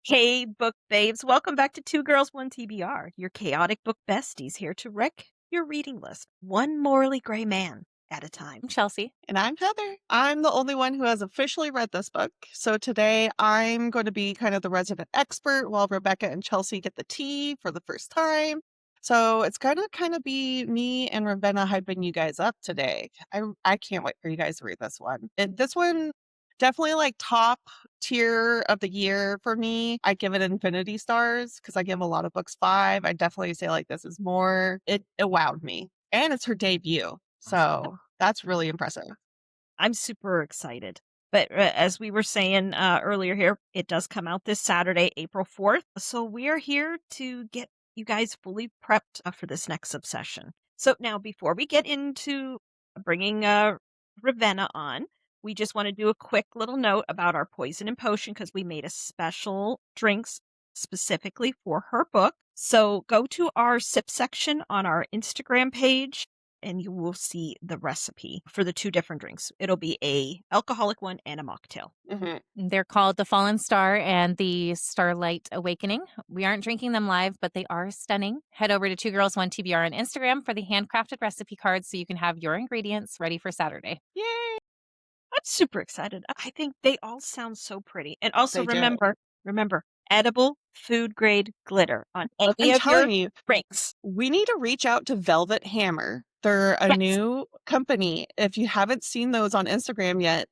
Hey, book babes. Welcome back to Two Girls, One TBR, your chaotic book besties here to wreck your reading list, one morally gray man at a time. I'm Chelsea. And I'm Heather. I'm the only one who has officially read this book. So today I'm going to be kind of the resident expert while Rebecca and Chelsea get the tea for the first time. So it's going to kind of be me and Ravenna hyping you guys up today. I can't wait for you guys to read this one. This one definitely like top tier of the year for me. I give it infinity stars because I give a lot of books 5. I definitely say like this is more. It wowed me. And it's her debut. So that's really impressive. I'm super excited. But as we were saying earlier here, it does come out this Saturday, April 4th. So we are here to get you guys fully prepped for this next obsession. So now, before we get into bringing Ravenna on, we just want to do a quick little note about our poison and potion because we made a special drinks specifically for her book. So go to our sip section on our Instagram page and you will see the recipe for the 2 different drinks. It'll be a alcoholic one and a mocktail. Mm-hmm. They're called the Fallen Star and the Starlight Awakening. We aren't drinking them live, but they are stunning. Head over to 2 Girls, 1 TBR on Instagram for the handcrafted recipe cards so you can have your ingredients ready for Saturday. Yay! I'm super excited. I think they all sound so pretty. And also remember, edible food grade glitter on any I'm of telling your you, drinks. we need to reach out to Velvet Hammer. They're a new company. If you haven't seen those on Instagram yet,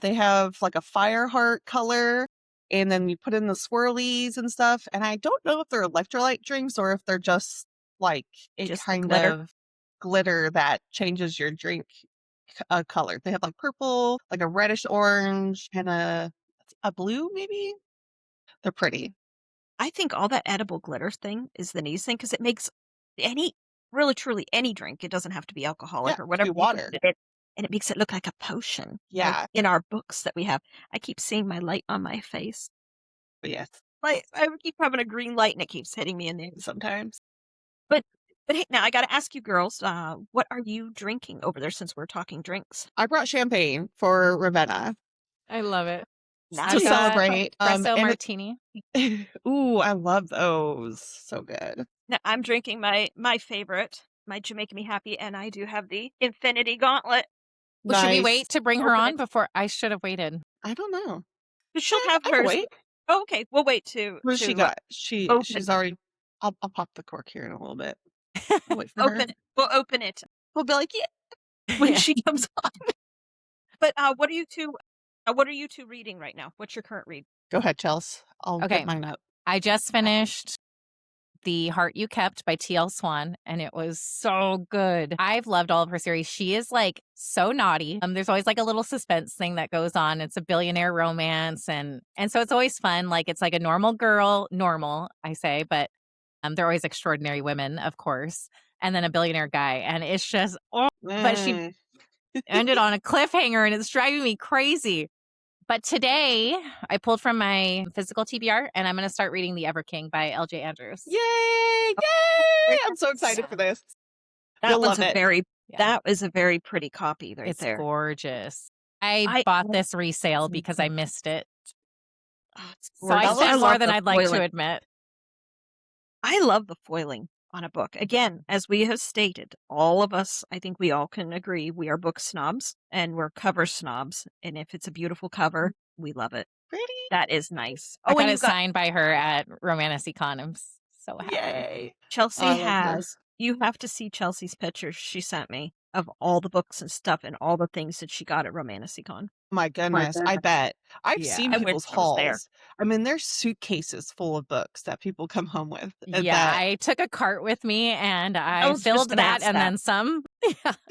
they have like a fire heart color, and then you put in the swirlies and stuff. And I don't know if they're electrolyte drinks or if they're just like Just kind glitter. of glitter that changes your drink color. They have like purple, like a reddish orange, and a blue maybe. They're pretty. I think all that edible glitter thing is the neatest thing because it makes really truly any drink. It doesn't have to be alcoholic or whatever. Water. And it makes it look like a potion. Yeah. Like in our books that we have. I keep seeing my light on my face. But yes. Like I keep having a green light and it keeps hitting me in the Sometimes. But hey, now I got to ask you girls, what are you drinking over there since we're talking drinks? I brought champagne for Ravenna. I love it. To celebrate. Espresso martini. Ooh, I love those. So good. Now I'm drinking my favorite, my Jamaica Me Happy, and I do have the Infinity Gauntlet. Well, should we wait to bring her on before? I should have waited. I don't know. She'll have hers. Wait. Oh, okay, we'll wait to. What she got? She's already. I'll pop the cork here in a little bit. Wait for open her. it. We'll open it. We'll be like, yeah, when she comes on. But what are you two? What are you two reading right now? What's your current read? Go ahead, Chels. I'll get mine up. I just finished The Heart You Kept by T.L. Swan, and it was so good. I've loved all of her series. She is like so naughty. There's always like a little suspense thing that goes on. It's a billionaire romance, and so it's always fun. Like it's like a normal girl, I say, but they're always extraordinary women, of course, and then a billionaire guy, and it's just but she ended on a cliffhanger, and it's driving me crazy. But today, I pulled from my physical TBR, and I'm going to start reading The Ever King by L.J. Andrews. Yay! Yay! I'm so excited for this. That was that is a very pretty copy right it's there. It's gorgeous. I bought this resale because I missed it. So I spent more than I'd like to admit. I love the foiling on a book. Again, as we have stated, all of us, I think we all can agree, we are book snobs and we're cover snobs. And if it's a beautiful cover, we love it. Pretty. That is nice. I got it signed by her at Romanticon. I'm so happy. Yay. Chelsea you have to see Chelsea's pictures she sent me of all the books and stuff and all the things that she got at Romanticon. My goodness, I bet. I've seen people's hauls. I mean, there's suitcases full of books that people come home with. Yeah, I took a cart with me and I filled that and then some.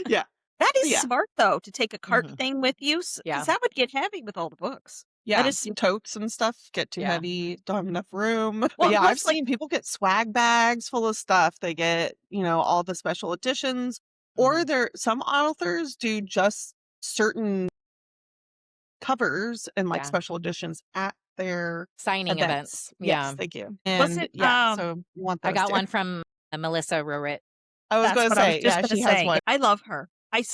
Yeah. That is smart, though, to take a cart thing with you. Because that would get heavy with all the books. Yeah, totes and stuff get too heavy, don't have enough room. Well, yeah, I've seen people get swag bags full of stuff. They get, all the special editions. Or some authors do just certain covers and like special editions at their signing events. Yes, thank you. And so I got one from Melissa Rorit. I was going to say, she has one. I love her.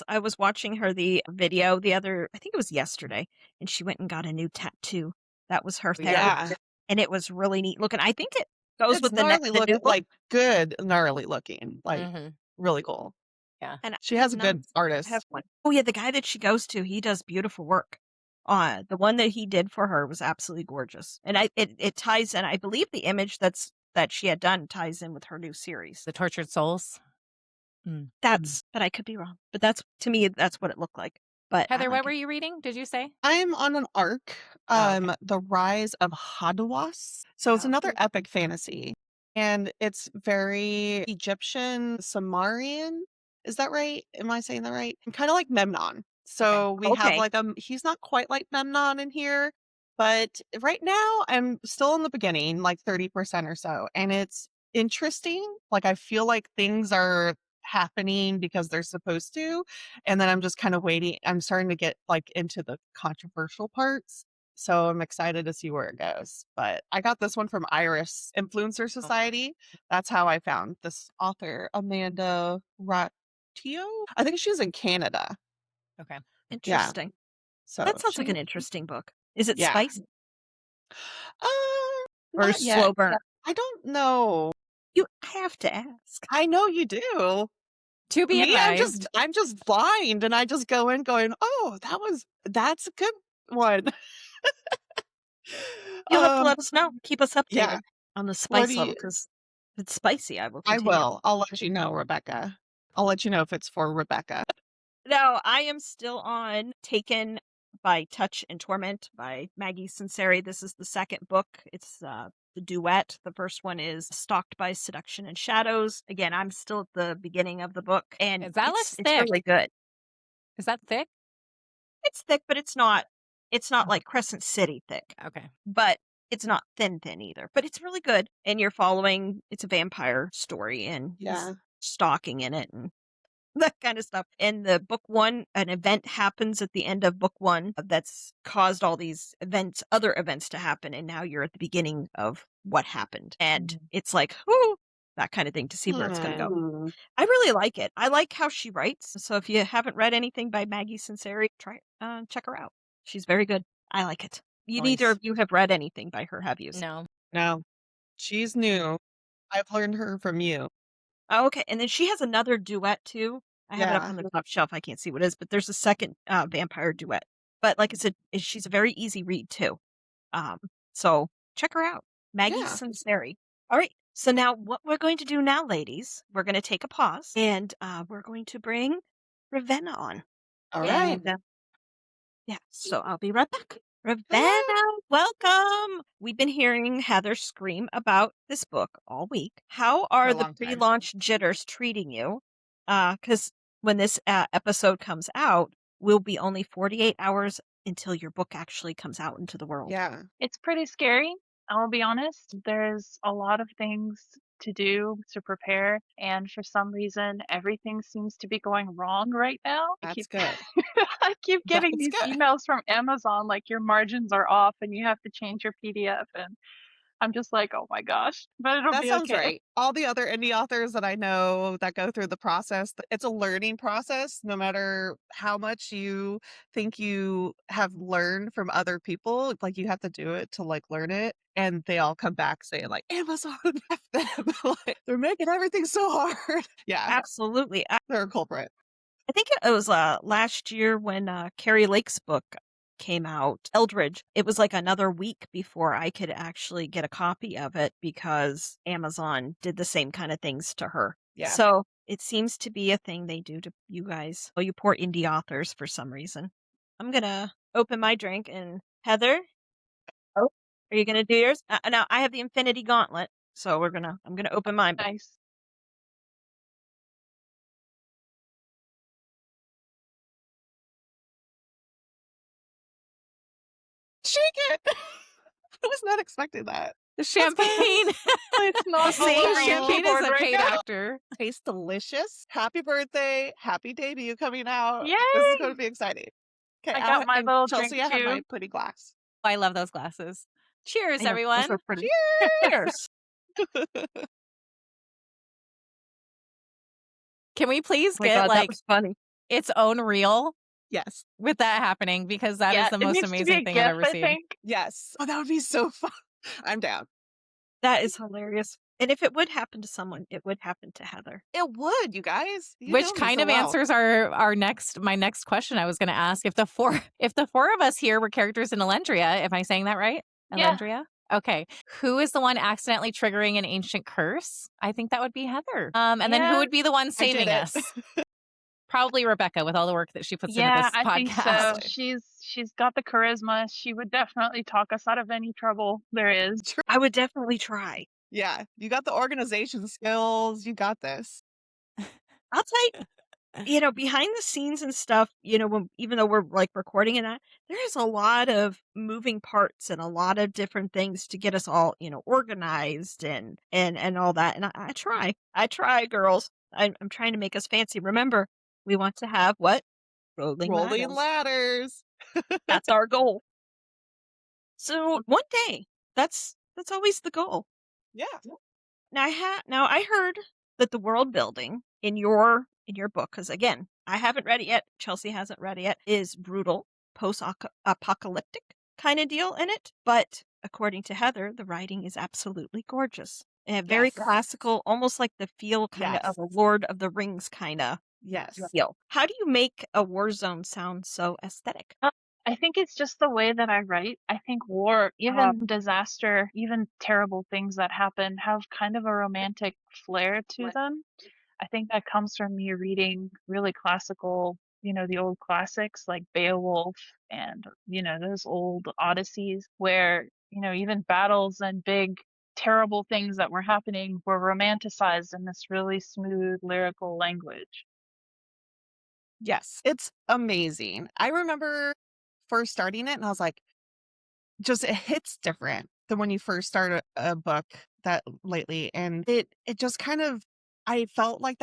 I was watching her the video I think it was yesterday, and she went and got a new tattoo. That was her therapy. and it was really neat looking. I think it goes It's with gnarly the new looking, book. like good gnarly looking, like Mm-hmm. really cool. Yeah. And She has a no, good I artist. have one. Oh yeah, the guy that she goes to, he does beautiful work. The one that he did for her was absolutely gorgeous, and it ties in. I believe the image that she had done ties in with her new series. The Tortured Souls. Mm. But I could be wrong. But that's, to me, that's what it looked like. But I Heather, like what were it. you reading? Did you say? I'm on an arc, Oh, okay. The Rise of Hadawas. So it's Oh. another epic fantasy, and it's very Egyptian, Sumerian. Is that right? Am I saying that right? Kind of like Memnon. So we have Okay. like he's not quite like Memnon in here, but right now I'm still in the beginning, like 30% or so, and it's interesting. Like I feel like things are happening because they're supposed to, and then I'm just kind of waiting. I'm starting to get like into the controversial parts. So I'm excited to see where it goes. But I got this one from Iris Influencer Society. That's how I found this author, Amanda Ratio. I think she's in Canada. Okay. Interesting. So That sounds like she, an interesting book. Is it yeah. spicy Uh, or not yet. slow burn? I don't know. You have to ask. I know you do. To be Me, advised. I'm just blind, and I just go in going, oh, that's a good one. You'll have to let us know. Keep us updated Yeah. on the What spice do level, you? because if it's spicy, I will I continue. will. I'll let you know, Rebecca. I'll let you know if it's for Rebecca. No, I am still on Taken by Touch and Torment by Maggie Sinceri. This is the second book. It's the duet. The first one is Stalked by Seduction and Shadows. Again, I'm still at the beginning of the book, and That looks it's thick. really good. Is that thick? It's thick, but it's not Oh. like Crescent City thick. Okay. But it's not thin either. But it's really good. And you're following, it's a vampire story, and Yeah. he's stalking in it and that kind of stuff. In the book one, an event happens at the end of book one that's caused all these other events to happen, and now you're at the beginning of what happened. And it's like, whoo, that kind of thing, to see where it's going to go. I really like it. I like how she writes. So if you haven't read anything by Maggie Sinceri, check her out. She's very good. I like it. Neither Nice. of you have read anything by her, have you? No. She's new. I've learned her from you. Oh, okay. And then she has another duet too. I have it up on the top shelf. I can't see what it is, but there's a second vampire duet. But like I said, she's a very easy read too. So check her out. Maggie Sinceri. All right. So now what we're going to do now, ladies, we're going to take a pause, and we're going to bring Ravenna on. All right. Yeah. So I'll be right back. Ravenna, welcome. We've been hearing Heather scream about this book all week. How are the pre-launch jitters treating you? Because when this episode comes out, will be only 48 hours until your book actually comes out into the world. Yeah. It's pretty scary, I'll be honest. There's a lot of things to do to prepare, and for some reason, everything seems to be going wrong right now. That's good. I keep getting That's these good. emails from Amazon like your margins are off and you have to change your PDF, and I'm just like, oh my gosh, but it'll That be sounds okay. right. All the other indie authors that I know that go through the process, it's a learning process. No matter how much you think you have learned from other people, like you have to do it to like learn it. And they all come back saying like, Amazon, F them. Like, they're making everything so hard. Yeah, Absolutely. they're a culprit. I think it was last year when Carrie Lake's book came out, Eldridge. It was like another week before I could actually get a copy of it because Amazon did the same kind of things to her. Yeah. So it seems to be a thing they do to you guys. Oh, you poor indie authors for some reason. I'm going to open my drink, and Heather, are you going to do yours? Now I have the Infinity Gauntlet, so I'm going to open mine. Nice. Shake it. I was not expecting that. The champagne. It's not See, delivering a champagne keyboard is a right paid now. actor. Tastes delicious. Happy birthday. Happy debut coming out. Yay! This is going to be exciting. Okay, I got my little Chelsea, drink I have my too. pretty glass. I love those glasses. Cheers, I know, everyone. those are pretty. Cheers. Can we please Oh my get God, that like was funny. its own reel Yes. with that happening? Because that is Yeah, the it most needs to be amazing a thing I've GIF, ever I seen. think. Yes. Oh, that would be so fun. I'm down. That is hilarious. And if it would happen to someone, it would happen to Heather. It would, you guys. You know Which me kind so of well. answers my next question I was going to ask. If the four of us here were characters in Elendria, am I saying that right? Yeah. Elendria? Okay. Who is the one accidentally triggering an ancient curse? I think that would be Heather. And then who Yeah. would be the one I did saving it. us? Probably Rebecca with all the work that she puts into Yeah, this I think so. podcast. Probably. She's got the charisma. She would definitely talk us out of any trouble there is. I would definitely try. Yeah, you got the organization skills. You got this. I'll tell you, behind the scenes and stuff, even though we're like recording and that, there is a lot of moving parts and a lot of different things to get us all, organized and all that. And I try, girls. I'm trying to make us fancy. Remember, we want to have what? Rolling Rolling ladders. ladders. That's our goal. So one day, that's always the goal. Yeah. Now I heard that the world building in your book, because again, I haven't read it yet. Chelsea hasn't read it yet. Is brutal, post-apocalyptic kind of deal in it. But according to Heather, the writing is absolutely gorgeous and very Yes. classical, almost like the feel kind of Yes. a Lord of the Rings kind of Yes. feel. How do you make a war zone sound so aesthetic? I think it's just the way that I write. I think war, even disaster, even terrible things that happen have kind of a romantic flair to them. I think that comes from me reading really classical, the old classics like Beowulf and, those old Odysseys where, even battles and big, terrible things that were happening were romanticized in this really smooth lyrical language. Yes. It's amazing. I remember first starting it and I was like, just it hits different than when you first start a book that lately. And it just kind of I felt like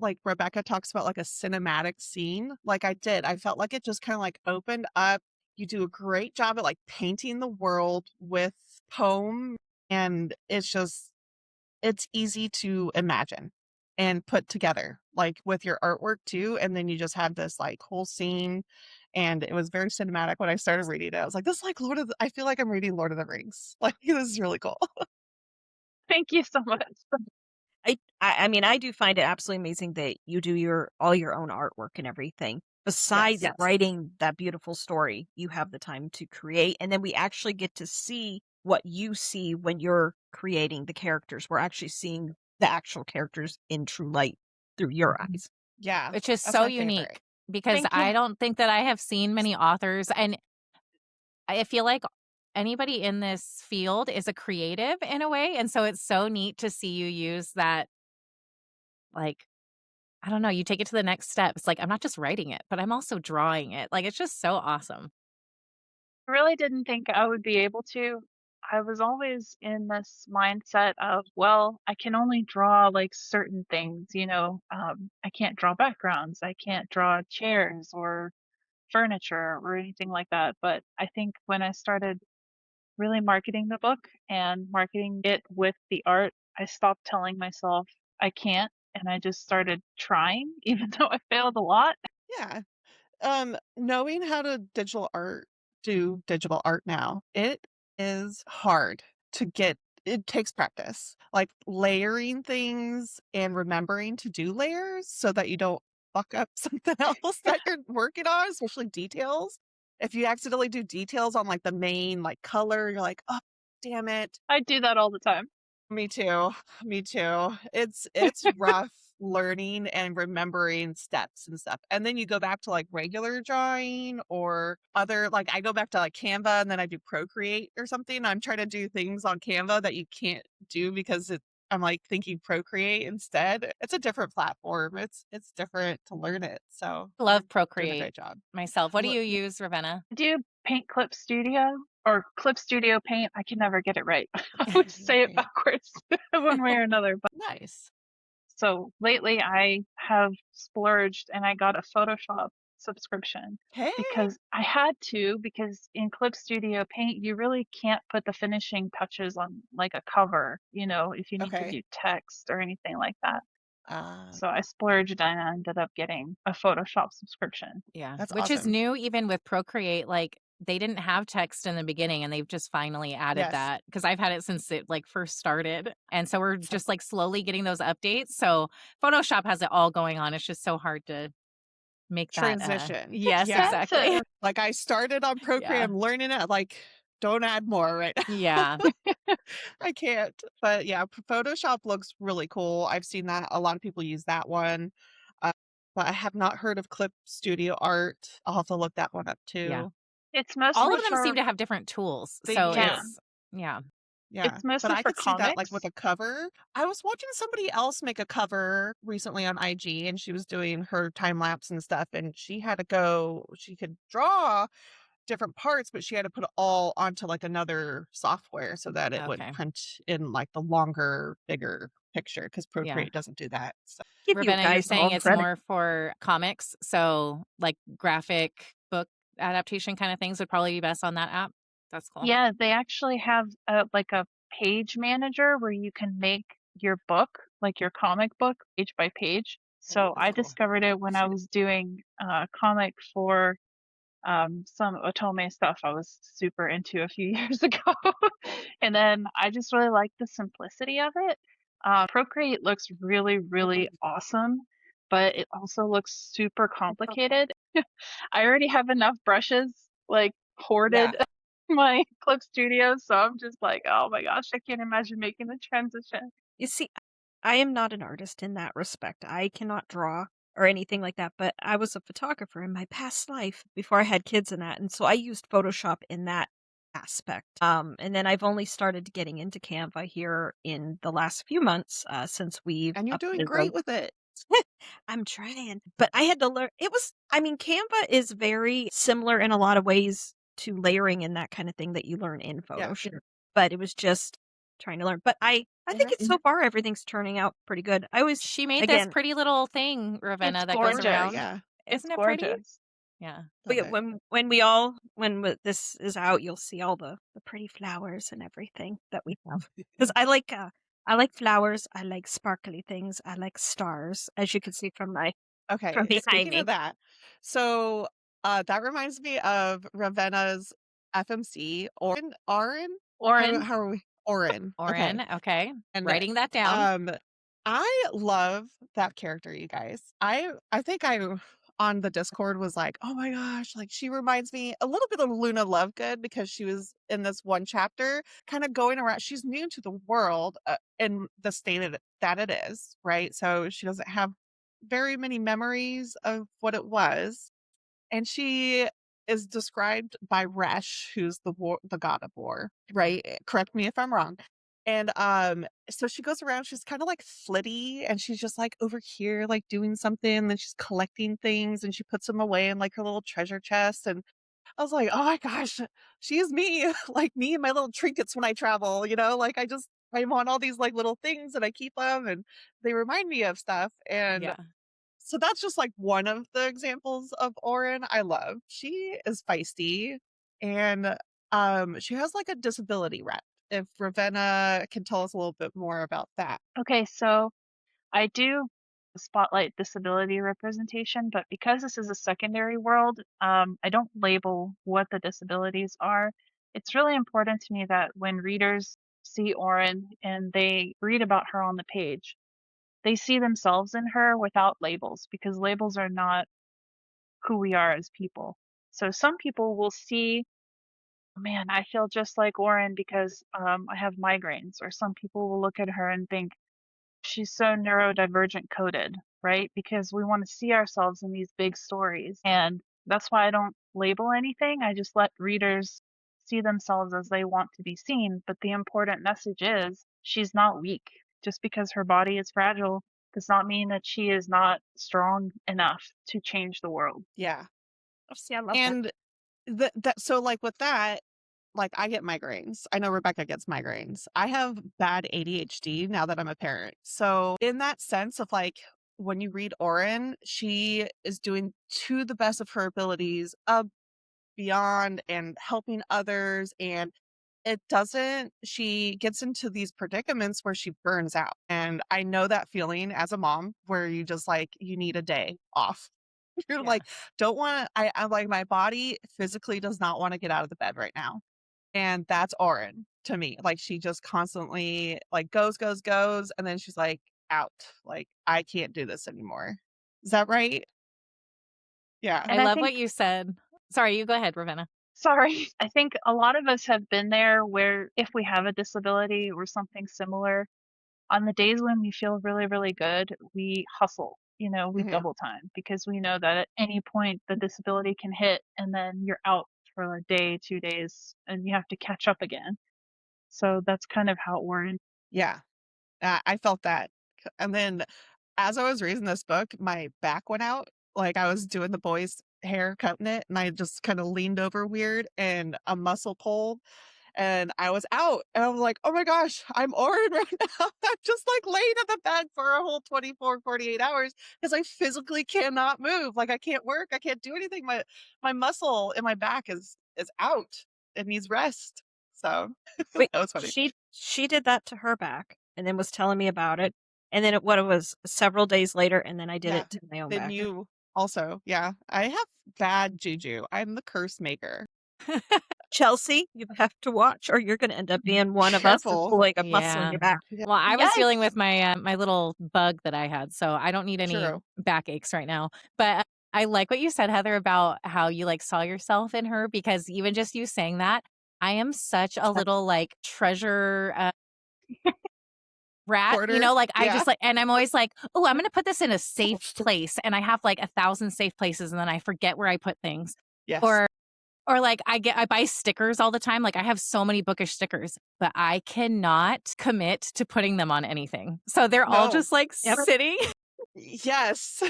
like Rebecca talks about like a cinematic scene. Like I did. I felt like it just kind of like opened up. You do a great job at like painting the world with poem. And it's easy to imagine and put together, like with your artwork too. And then you just have this like whole scene. And it was very cinematic when I started reading it. I was like, this is like I feel like I'm reading Lord of the Rings. Like, this is really cool. Thank you so much. I mean, I do find it absolutely amazing that you do all your own artwork and everything. Besides Yes. writing that beautiful story, you have the time to create, and then we actually get to see what you see when you're creating the characters. We're actually seeing the actual characters in true light through your eyes. Yeah. Which is That's so my favorite. unique because Thank you. I don't think that I have seen many authors, and I feel like anybody in this field is a creative in a way. And so it's so neat to see you use that, like, I don't know, you take it to the next step. It's like, I'm not just writing it, but I'm also drawing it. Like, it's just so awesome. I really didn't think I would be able to. I was always in this mindset of, well, I can only draw like certain things, I can't draw backgrounds, I can't draw chairs or furniture or anything like that. But I think when I started really marketing the book and marketing it with the art, I stopped telling myself I can't and I just started trying, even though I failed a lot. Yeah. Knowing how to do digital art now, it is hard to get. It takes practice, like layering things and remembering to do layers so that you don't fuck up something else that you're working on, especially details. If you accidentally do details on like the main like color, you're like, oh, damn it. I do that all the time. Me too. Me too. It's rough learning and remembering steps and stuff. And then you go back to like regular drawing or other like I go back to like Canva and then I do Procreate or something. I'm trying to do things on Canva that you can't do because I'm like thinking Procreate instead. It's a different platform. It's different to learn it. So I love doing a Procreate great job. myself. What do Lo- you use, Ravenna? I do Paint Clip Studio or Clip Studio Paint. I can never get it right. I always say it backwards one way or another. But Nice. so lately I have splurged and I got a Photoshop subscription Hey. because I had to, because in Clip Studio Paint, you really can't put the finishing touches on like a cover, if you need to Okay. do text or anything like that. Uh, So I splurged and I ended up getting a Photoshop subscription. Yeah. That's Which is awesome. new even with Procreate. Like, they didn't have text in the beginning, and they've just finally added Yes. that because I've had it since it like first started. And so we're just like slowly getting those updates. So Photoshop has it all going on. It's just so hard to make that Transition. yes, Yeah. exactly. Expensive. Like I started on Yeah. Procreate, I'm learning it, like, don't add more right now. Yeah. I can't. But yeah, Photoshop looks really cool. I've seen that. A lot of people use that one. Uh, but I have not heard of Clip Studio Art. I'll have to look that one up Yeah. too. It's All mostly of them seem for to have different tools. They So do. yeah. yeah. Yeah. It's But mostly I for could see that like with comics. a cover. I was watching somebody else make a cover recently on IG and she was doing her time lapse and stuff. And she had to go, she could draw different parts, but she had to put it all onto like another software so that it would Okay. print in like the longer, bigger picture because Yeah. Procreate doesn't do that. So. Give you Ravenna, you're guys all saying it's credit. more for comics. So like graphic book adaptation kind of things would probably be best on that app. That's cool. Yeah, they actually have like a page manager where you can make your book, like your comic book, page by page. So That's I cool. discovered it when I was doing comic for some Otome stuff I was super into a few years ago. And then I just really like the simplicity of it. Procreate looks really, really awesome, but it also looks super complicated. I already have enough brushes like Yeah. hoarded in my Clip Studio, so I'm just like, oh my gosh, I can't imagine making the transition. You see, I am not an artist in that respect. I cannot draw or anything like that, but I was a photographer in my past life before I had kids and that, and so I used Photoshop in that aspect. And then I've only started getting into Canva here in the last few months, since we've And you're doing updated great with it. I'm trying, but I had to learn. I mean, Canva is very similar in a lot of ways to layering and that kind of thing that you learn in Yeah. Photoshop. But it was just trying to learn. But I think it's so far everything's turning out pretty good. I always She made this again, pretty little thing, Ravenna, It's that goes gorgeous. around. Yeah. It's Isn't it pretty? gorgeous. Yeah. but Love yeah, it. when this is out, you'll see all the pretty flowers and everything that we have. Because I like flowers. I like sparkly things. I like stars, as you can see from Okay, behind speaking me. of that, so that reminds me of Ravenna's FMC, Auryn? Oren, How are we? Auryn. Okay. Auryn, okay. And Writing that down. um I love that character, you guys. I think I on the Discord was like, "Oh my gosh, like she reminds me a little bit of Luna Lovegood because she was in this one chapter kind of going around. She's new to the world in the state that it is, right? So she doesn't have very many memories of what it was. And she is described by Resh, who's the god of war, right? Correct me if I'm wrong. And so she goes around, she's kind of like flitty, and she's just like over here, like doing something, and then she's collecting things and she puts them away in like her little treasure chest. And I was like, oh my gosh, she's me, like me and my little trinkets when I travel, like I want all these like little things and I keep them and they remind me of stuff. And Yeah. so that's just like one of the examples of Auryn I love. She is feisty and she has like a disability rep. If Ravenna can tell us a little bit more about that. okay, so I do spotlight disability representation, but because this is a secondary world, I don't label what the disabilities are. It's really important to me that when readers see Oren and they read about her on the page, they see themselves in her without labels because labels are not who we are as people. So some people will see, man, I feel just like Oren because I have migraines, or some people will look at her and think, she's so neurodivergent coded, right? Because we want to see ourselves in these big stories. And that's why I don't label anything. I just let readers see themselves as they want to be seen. But the important message is she's not weak. Just because her body is fragile does not mean that she is not strong enough to change the world. Yeah. Oh, see, I love that. And so like with that, like I get migraines. I know Rebecca gets migraines. I have bad ADHD now that I'm a parent. So in that sense of like when you read Oren, she is doing to the best of her abilities beyond and helping others and she gets into these predicaments where she burns out. And I know that feeling as a mom where you just like you need a day off. You're Yeah. like, don't want to, I'm like, my body physically does not want to get out of the bed right now. And that's Auryn to me. Like she just constantly like goes, and then she's like out. Like I can't do this anymore. Is that right? Yeah. I And I love think, what you said. Sorry, you go ahead, Ravenna. sorry, I think a lot of us have been there where if we have a disability or something similar, on the days when we feel really, really good, we hustle, we Mhm. double time because we know that at any point the disability can hit and then you're out for a day, 2 days, and you have to catch up again. So that's kind of how we're in. Yeah. I felt that. And then as I was reading this book, my back went out. Like I was doing the boys' hair, cutting it, and I just kind of leaned over weird and a muscle pulled and I was out. And I was like, oh my gosh, I'm Auryn right now. I'm just like laying in the bed for a whole 24, 48 hours because I physically cannot move. Like I can't work. I can't do anything. My muscle in my back is out. It needs rest. So Wait, that was funny. she did that to her back and then was telling me about it. And then what it was several days later, and then I did Yeah. it to my own Then back. you also, yeah. I have bad juju. I'm the curse maker. Chelsea, you have to watch, or you're going to end up being one of us that's Careful. pulling a muscle in Yeah. your back. Yeah. Well, I was Yes. dealing with my little bug that I had, so I don't need any True. backaches right now. But I like what you said, Heather, about how you like saw yourself in her because even just you saying that, I am such a little like treasure rat, Quarter. like I Yeah. just like, and I'm always like, oh, I'm going to put this in a safe place. And I have like 1,000 safe places and then I forget where I put things. Yes. Or like I buy stickers all the time. Like I have so many bookish stickers, but I cannot commit to putting them on anything. So they're all No. just like Yep. sitting Yes.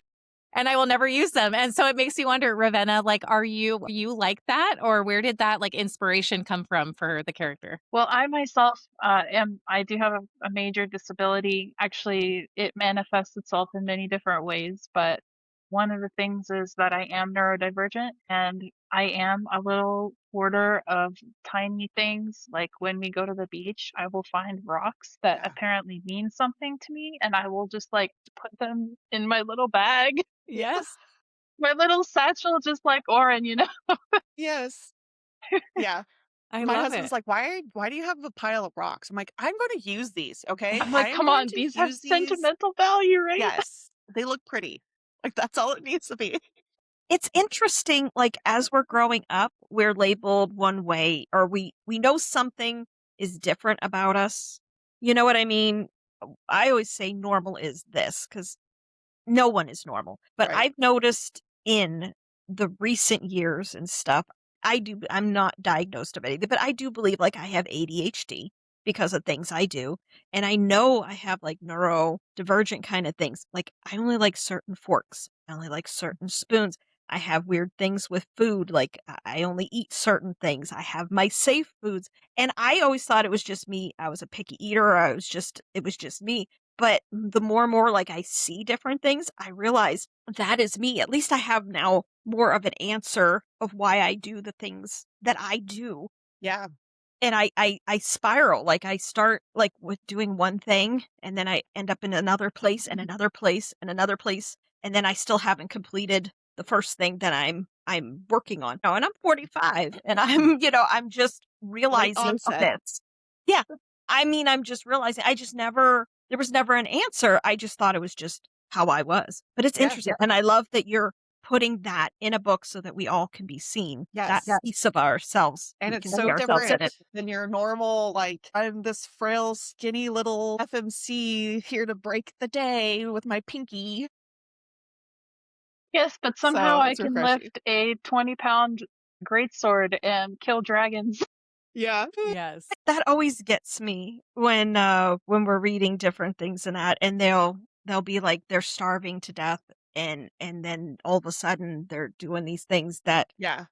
and I will never use them. And so it makes me wonder, Ravenna, like, are you like that? Or where did that like inspiration come from for the character? Well, I myself I do have a major disability. Actually, it manifests itself in many different ways, but one of the things is that I am neurodivergent and I am a little hoarder of tiny things. Like when we go to the beach, I will find rocks that Yeah. apparently mean something to me and I will just like put them in my little bag, Yes. my little satchel, just like Auryn. Yes. Yeah. I My love husband's it. like, why do you have a pile of rocks? I'm like, I'm going to use these. Okay. I'm like, I'm come going on, to these have use these. sentimental value, right? Yes. They look pretty. Like that's all it needs to be. It's interesting, like as we're growing up, we're labeled one way, or we know something is different about us. You know what I mean? I always say normal is this because no one is normal. But Right. I've noticed in the recent years and stuff, I'm not diagnosed of anything, but I do believe like I have ADHD because of things I do. And I know I have like neurodivergent kind of things. Like I only like certain forks. I only like certain spoons. I have weird things with food. Like I only eat certain things. I have my safe foods. And I always thought it was just me. I was a picky eater. Or it was just me. But the more and more, like, I see different things, I realize that is me. At least I have now more of an answer of why I do the things that I do. Yeah. And I spiral. Like, I start, like, with doing one thing, and then I end up in another place, and another place, and another place, and then I still haven't completed the first thing that I'm working on. Oh, and I'm 45, and I'm just Late realizing onset. this. Yeah. I mean, I'm just realizing there was never an answer. I just thought it was just how I was. But it's Yeah. interesting. And I love that you're putting that in a book so that we all can be seen. That Yes. piece of ourselves. And We it's can so see ourselves in different it. than your normal, like, I'm this frail, skinny little FMC here to break the day with my pinky. Yes, but somehow So I it's can refreshing. lift a 20-pound greatsword and kill dragons. Yeah. Yes. That always gets me when we're reading different things and that, and they'll be like they're starving to death, and then all of a sudden they're doing these things that Yeah.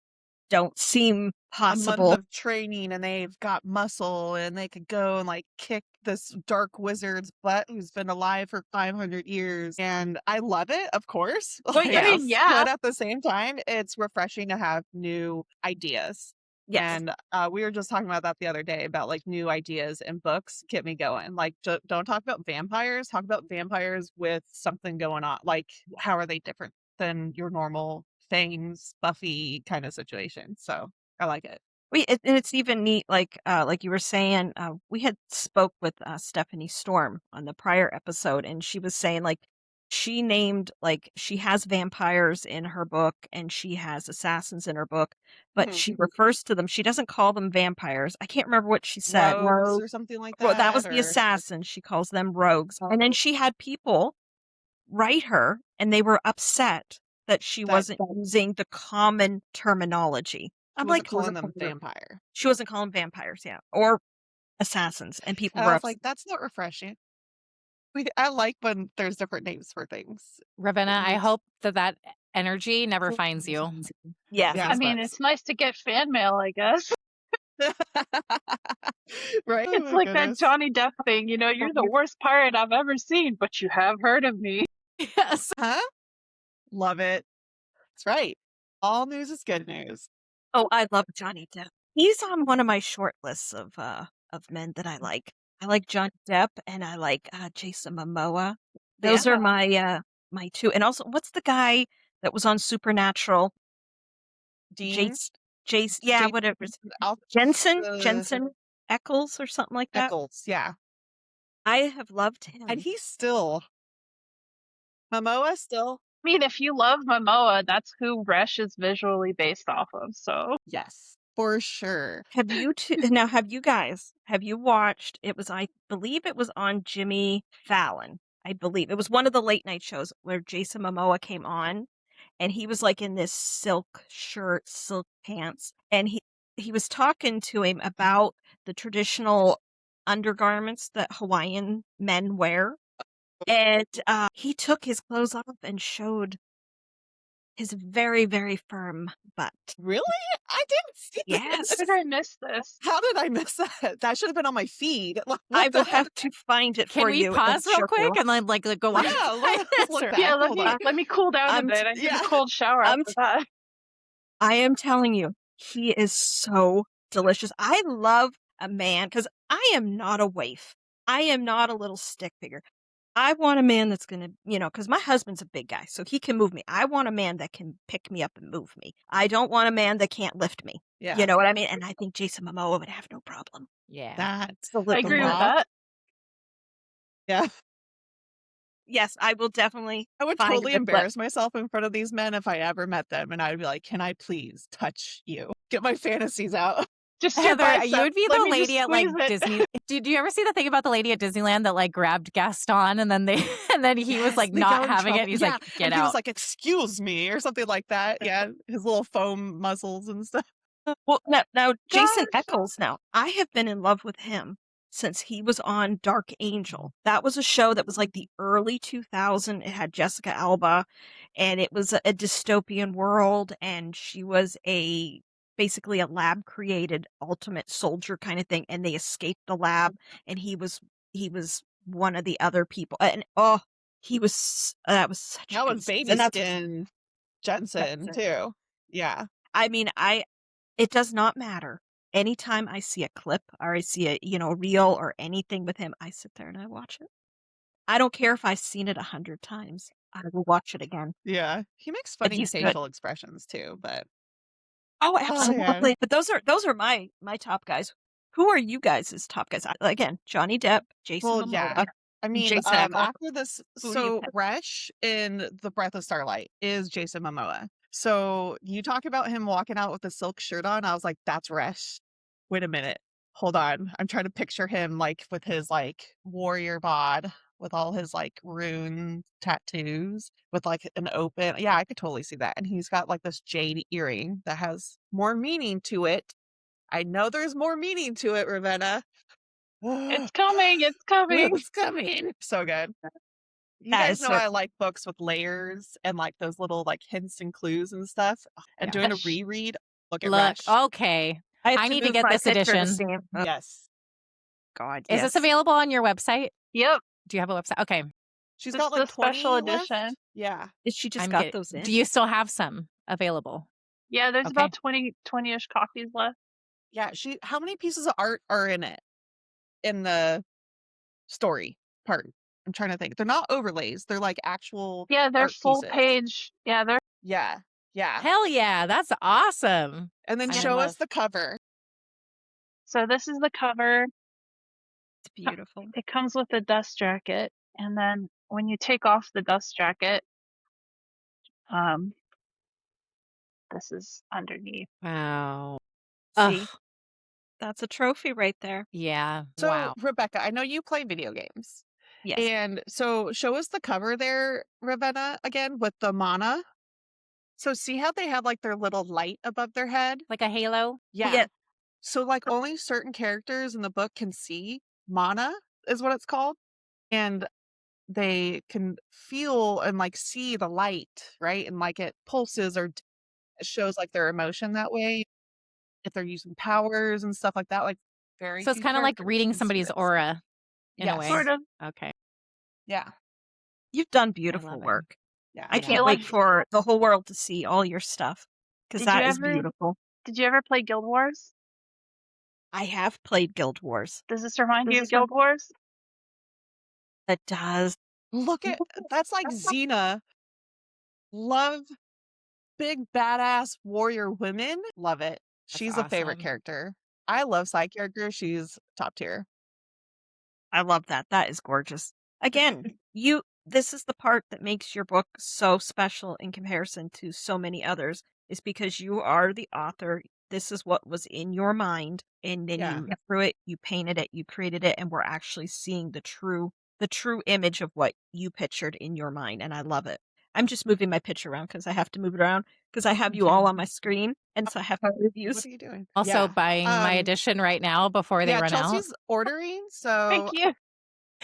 don't seem A month possible. of training and they've got muscle and they could go and like kick this dark wizard's butt who's been alive for 500 years. And I love it, of course. Well, I Yes. mean, yeah. But at the same time, it's refreshing to have new ideas. Yes. And we were just talking about that the other day about like new ideas in books get me going. Like, don't talk about vampires, talk about vampires with something going on. Like, how are they different? than your normal Fangs, Buffy kind of situation. So I like it. And it's even neat, like you were saying, we had spoke with Stephanie Storm on the prior episode, and she was saying like she named like she has vampires in her book and she has assassins in her book, but Mhm. she refers to them. She doesn't call them vampires. I can't remember what she said. Rogues or something like Well, that that. was the Or assassin. She calls them rogues, and then she had people write her, and they were upset that she that wasn't using the common terminology. she I'm wasn't like, calling them vampire. she wasn't calling them vampires, yeah, or assassins, and people And were I was upset. like, that's not refreshing. I like when there's different names for things. Ravenna, I makes- hope that energy never finds you. Yes, Yeah. I mean, it's nice to get fan mail, I guess. Right? Oh It's my like that goodness. Johnny Depp thing, you know, you're the worst pirate I've ever seen, but you have heard of me. Yes. Huh? Love it. That's right. All news is good news. Oh, I love Johnny Depp. He's on one of my short lists of men that I like. I like Johnny Depp and I like Jason Momoa. Those are Yeah. my two. And also, what's the guy that was on Supernatural? Dean? Jace, yeah, Jason whatever. It's- Al- Jensen Eccles or something like that. Eccles, yeah. I have loved him. And he's still Momoa still. I mean, if you love Momoa, that's who Resh is visually based off of, so. Yes, for sure. Have you have you watched, I believe it was on Jimmy Fallon. I believe it was one of the late night shows where Jason Momoa came on and he was like in this silk shirt, silk pants, and he was talking to him about the traditional undergarments that Hawaiian men wear. And he took his clothes off and showed his very, very firm butt. Really? I didn't see Yes. How did I miss this? How did I miss that? That should have been on my feed. Like, I what will the have to find it Can for we you. and pause real show quick you. and then like go watch Yeah, this, look or- back. Yeah, Hold on. let me cool down I'm a bit. I need yeah. a cold shower I'm after that. I am telling you, he is so delicious. I love a man because I am not a waif. I am not a little stick figure. I want a man that's going to, because my husband's a big guy, so he can move me. I want a man that can pick me up and move me. I don't want a man that can't lift me. Yeah. You know what I mean? And I think Jason Momoa would have no problem. Yeah. That's Absolutely. I agree with Mob. that. Yeah. Yes, I will definitely. I would find a totally good clip. embarrass myself in front of these men if I ever met them, and I'd be like, "Can I please touch you? Get my fantasies out." Just your Heather, bicep. you would be Let the me just lady at like squeeze it. Disney. Did you ever see the thing about the lady at Disneyland that like grabbed Gaston and then and then he was Yes, like they not got in having it? trouble. He's Yeah, like, get and he out. was like, "Excuse me," or something like that. Yeah, his little foam muzzles and stuff. Well, now Jason Gosh. Eccles. Now I have been in love with him since he was on Dark Angel. That was a show that was like the early 2000. It had Jessica Alba, and it was a dystopian world, and she was basically a lab created ultimate soldier kind of thing, and they escaped the lab, and he was one of the other people, and he was that was such a That good was season. baby And that's- skin Jensen too. Yeah. I mean, it does not matter. Anytime I see a clip or I see a reel or anything with him, I sit there and I watch it. I don't care if I've seen it 100 times. I will watch it again. Yeah. He makes And funny he's good. facial expressions too, but Oh, yeah. absolutely. But those are my top guys. Who are you guys' top guys? Again, Johnny Depp, Jason well, Momoa. yeah. I mean, Jason Eccles. after this, Who do you so pick? Resh in The Breath of Starlight is Jason Momoa. So you talk about him walking out with a silk shirt on. I was like, that's Resh. Wait a minute. Hold on. I'm trying to picture him like with his like warrior bod, with all his like rune tattoos, with like an open. Yeah, I could totally see that. And he's got like this jade earring that has more meaning to it. I know there's more meaning to it, Ravenna. It's coming. It's coming. It's coming. So good. You That guys is know so- I like books with layers and like those little like hints and clues and stuff. And doing a Resh. reread. Look at Look, Resh. okay. have I need to move get my this picture to edition. see him. Oh, Yes. God, Is this available on your website? Yep. Do you have a website? Okay. She's This got is like the special 20 left. edition. Yeah. Is she just I'm got getting- those in? Do you still have some available? Yeah, there's Okay. about 20-ish copies left. Yeah. How many pieces of art are in it? In the story part? I'm trying to think. They're not overlays. They're like actual Yeah, they're art full pieces. page. Yeah, they're Yeah. Yeah. Hell yeah, that's awesome. And then I show us love- the cover. so this is the cover. It's beautiful. It comes with a dust jacket, and then when you take off the dust jacket, this is underneath. Wow. See, Ugh, that's a trophy right there. yeah. So, Wow. Rebecca, I know you play video games. Yes. And so show us the cover there, Ravenna, again with the mana. So see how they have like their little light above their head? Like a halo? Yeah. Yeah. So like only certain characters in the book can see mana is what it's called. And they can feel and like see the light, right? And like it pulses or it shows like their emotion that way. If they're using powers and stuff like that, like very So it's few kind of like characters reading can see somebody's this. aura in a Yes. way. Sort of. Okay. Yeah. You've done beautiful love it. work. Yeah. I Yeah. can't feel wait like- for the whole world to see all your stuff because Did that you is ever- beautiful. Did you ever play Guild Wars? I have played Guild Wars. Does this remind you of Guild Wars? It does. Look at that's like Xena. Love big badass warrior women. Love it. She's a favorite awesome. character. I love side characters. She's top tier. I love that. That is gorgeous. Again, this is the part that makes your book so special in comparison to so many others, is because you are the author. This is what was in your mind, and then Yeah. you went through it, you painted it, you created it, and we're actually seeing the true image of what you pictured in your mind, and I love it. I'm just moving my picture around because I have to move it around because I have you all on my screen, and so I have reviews. What are you doing? Also Yeah. buying my edition right now before they Yeah, run Chelsea's ordering, so Thank you. out.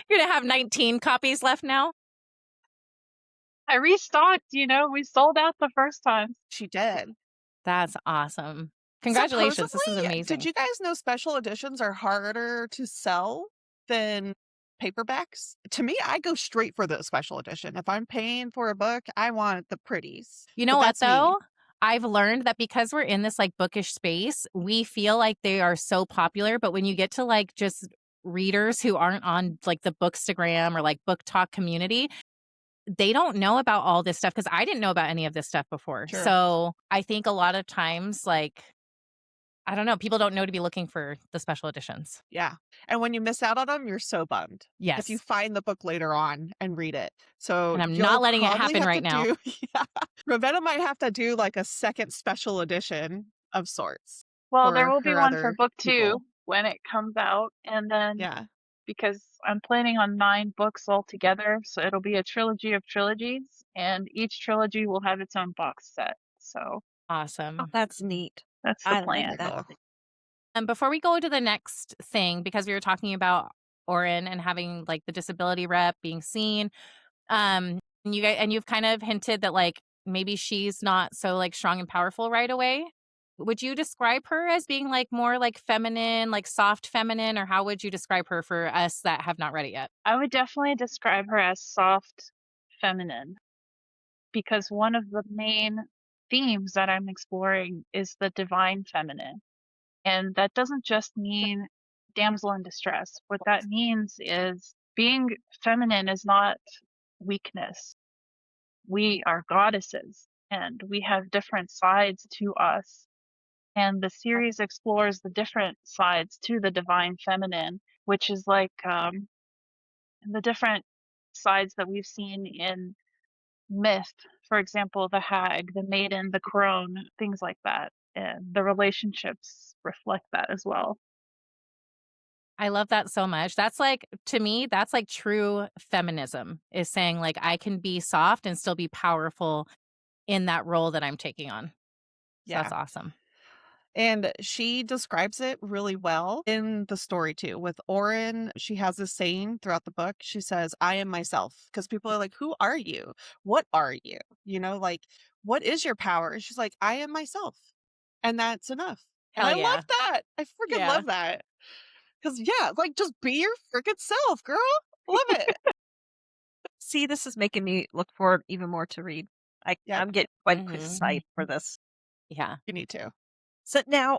You're going to have 19 copies left now? I restocked, we sold out the first time. she did. That's awesome. Congratulations. This is Supposedly, amazing. Did you guys know special editions are harder to sell than paperbacks? To me, I go straight for the special edition. If I'm paying for a book, I want the pretties. You know But what, that's me. though? I've learned that because we're in this like bookish space, we feel like they are so popular. But when you get to like just readers who aren't on like the Bookstagram or like book talk community, they don't know about all this stuff because I didn't know about any of this stuff before. Sure. So I think a lot of times, like, I don't know, people don't know to be looking for the special editions. Yeah. And when you miss out on them, you're so bummed. Yes. If you find the book later on and read it. So And I'm you'll not letting it probably happen have right to now. Yeah. Ravenna might have to do like a second special edition of sorts. Well, For there will be her one for other book 2 people. when it comes out. And then Yeah. because I'm planning on 9 books altogether, so it'll be a trilogy of trilogies, and each trilogy will have its own box set. So Awesome. That's neat. that's the I plan. like that. Cool. And before we go to the next thing, because we were talking about Auryn and having like the disability rep being seen, you've kind of hinted that like maybe she's not so like strong and powerful right away. Would you describe her as being like more like feminine, like soft feminine, or how would you describe her for us that have not read it yet? I would definitely describe her as soft feminine, because one of the main themes that I'm exploring is the divine feminine. And that doesn't just mean damsel in distress. What that means is being feminine is not weakness. We are goddesses and we have different sides to us. And the series explores the different sides to the divine feminine, which is like the different sides that we've seen in myth. For example, the hag, the maiden, the crone, things like that. And the relationships reflect that as well. I love that so much. That's like, to me, that's like true feminism, is saying like I can be soft and still be powerful in that role that I'm taking on. So Yeah. that's awesome. And she describes it really well in the story too. With Auryn, she has this saying throughout the book. She says, I am myself. Because people are like, who are you? What are you? Like, what is your power? She's like, I am myself. And that's enough. And Hell I yeah. love that. I freaking Yeah. love that. Because, yeah, like, just be your freaking self, girl. Love it. See, this is making me look forward even more to read. Yeah. I'm getting quite Mhm. excited for this. Yeah. You need to. So now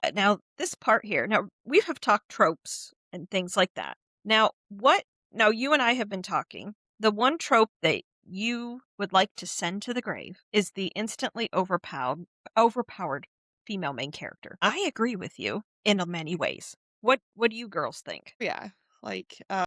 this part here. Now we have talked tropes and things like that. Now you and I have been talking. The one trope that you would like to send to the grave is the instantly overpowered female main character. I agree with you in many ways. What do you girls think? Yeah. Like a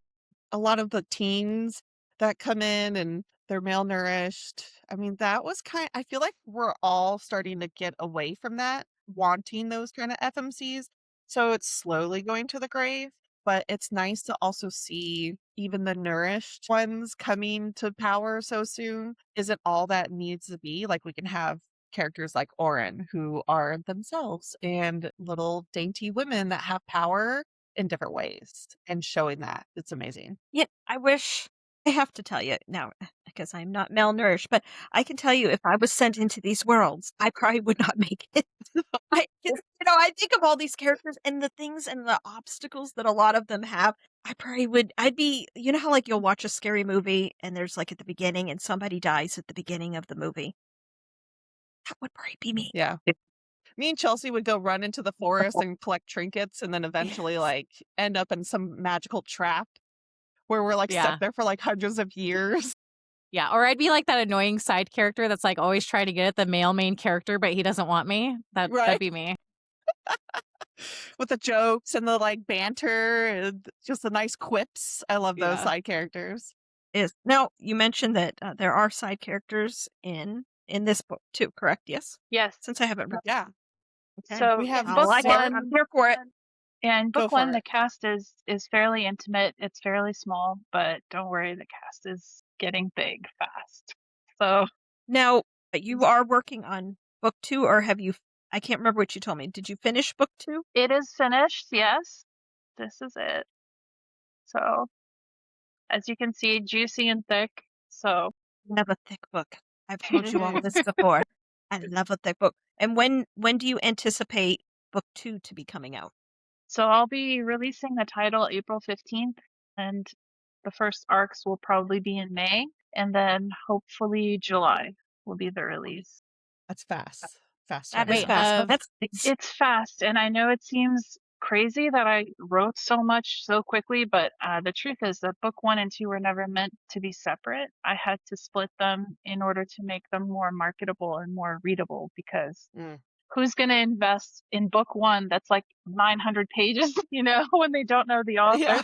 lot of the teens that come in and they're malnourished. I mean, that was I feel like we're all starting to get away from that, wanting those kind of FMCs. So it's slowly going to the grave, but it's nice to also see even the nourished ones coming to power so soon. Isn't all that needs to be. Like we can have characters like Auryn who are themselves and little dainty women that have power in different ways and showing that. It's amazing. Yeah, I have to tell you now, because I'm not malnourished, but I can tell you if I was sent into these worlds, I probably would not make it. I think of all these characters and the things and the obstacles that a lot of them have. I'd be, how like you'll watch a scary movie and there's like at the beginning and somebody dies at the beginning of the movie. That would probably be me. Yeah. Me and Chelsea would go run into the forest and collect trinkets and then eventually Yes. like end up in some magical trap where we're like Yeah. stuck there for like hundreds of years. Yeah, or I'd be like that annoying side character that's like always trying to get at the male main character, but he doesn't want me. That'd Right. be me. With the jokes and the like banter and just the nice quips. I love those Yeah. side characters. Now you mentioned that there are side characters in this book too, correct? Yes. Yes. Since I haven't read. Yeah. Okay. So We have in I'll book like it. I'm one, here for it. and Go book for one, the it. cast is fairly intimate. It's fairly small, but don't worry, the cast is getting big fast. So Now, you are working on book 2, or have you? I can't remember what you told me. Did you finish book 2? it is finished. Yes, this is it. So as you can see, juicy and thick. So I love a thick book. I've told you all this before. I love a thick book. And when do you anticipate book 2 to be coming out? So I'll be releasing the title April 15th, and the first arcs will probably be in May, and then hopefully July will be the release. That's fast. Fast That is Wait, turnaround. fast. It's fast, and I know it seems crazy that I wrote so much so quickly, but the truth is that book 1 and 2 were never meant to be separate. I had to split them in order to make them more marketable and more readable because who's going to invest in book 1 that's like 900 pages, when they don't know the author? Yeah.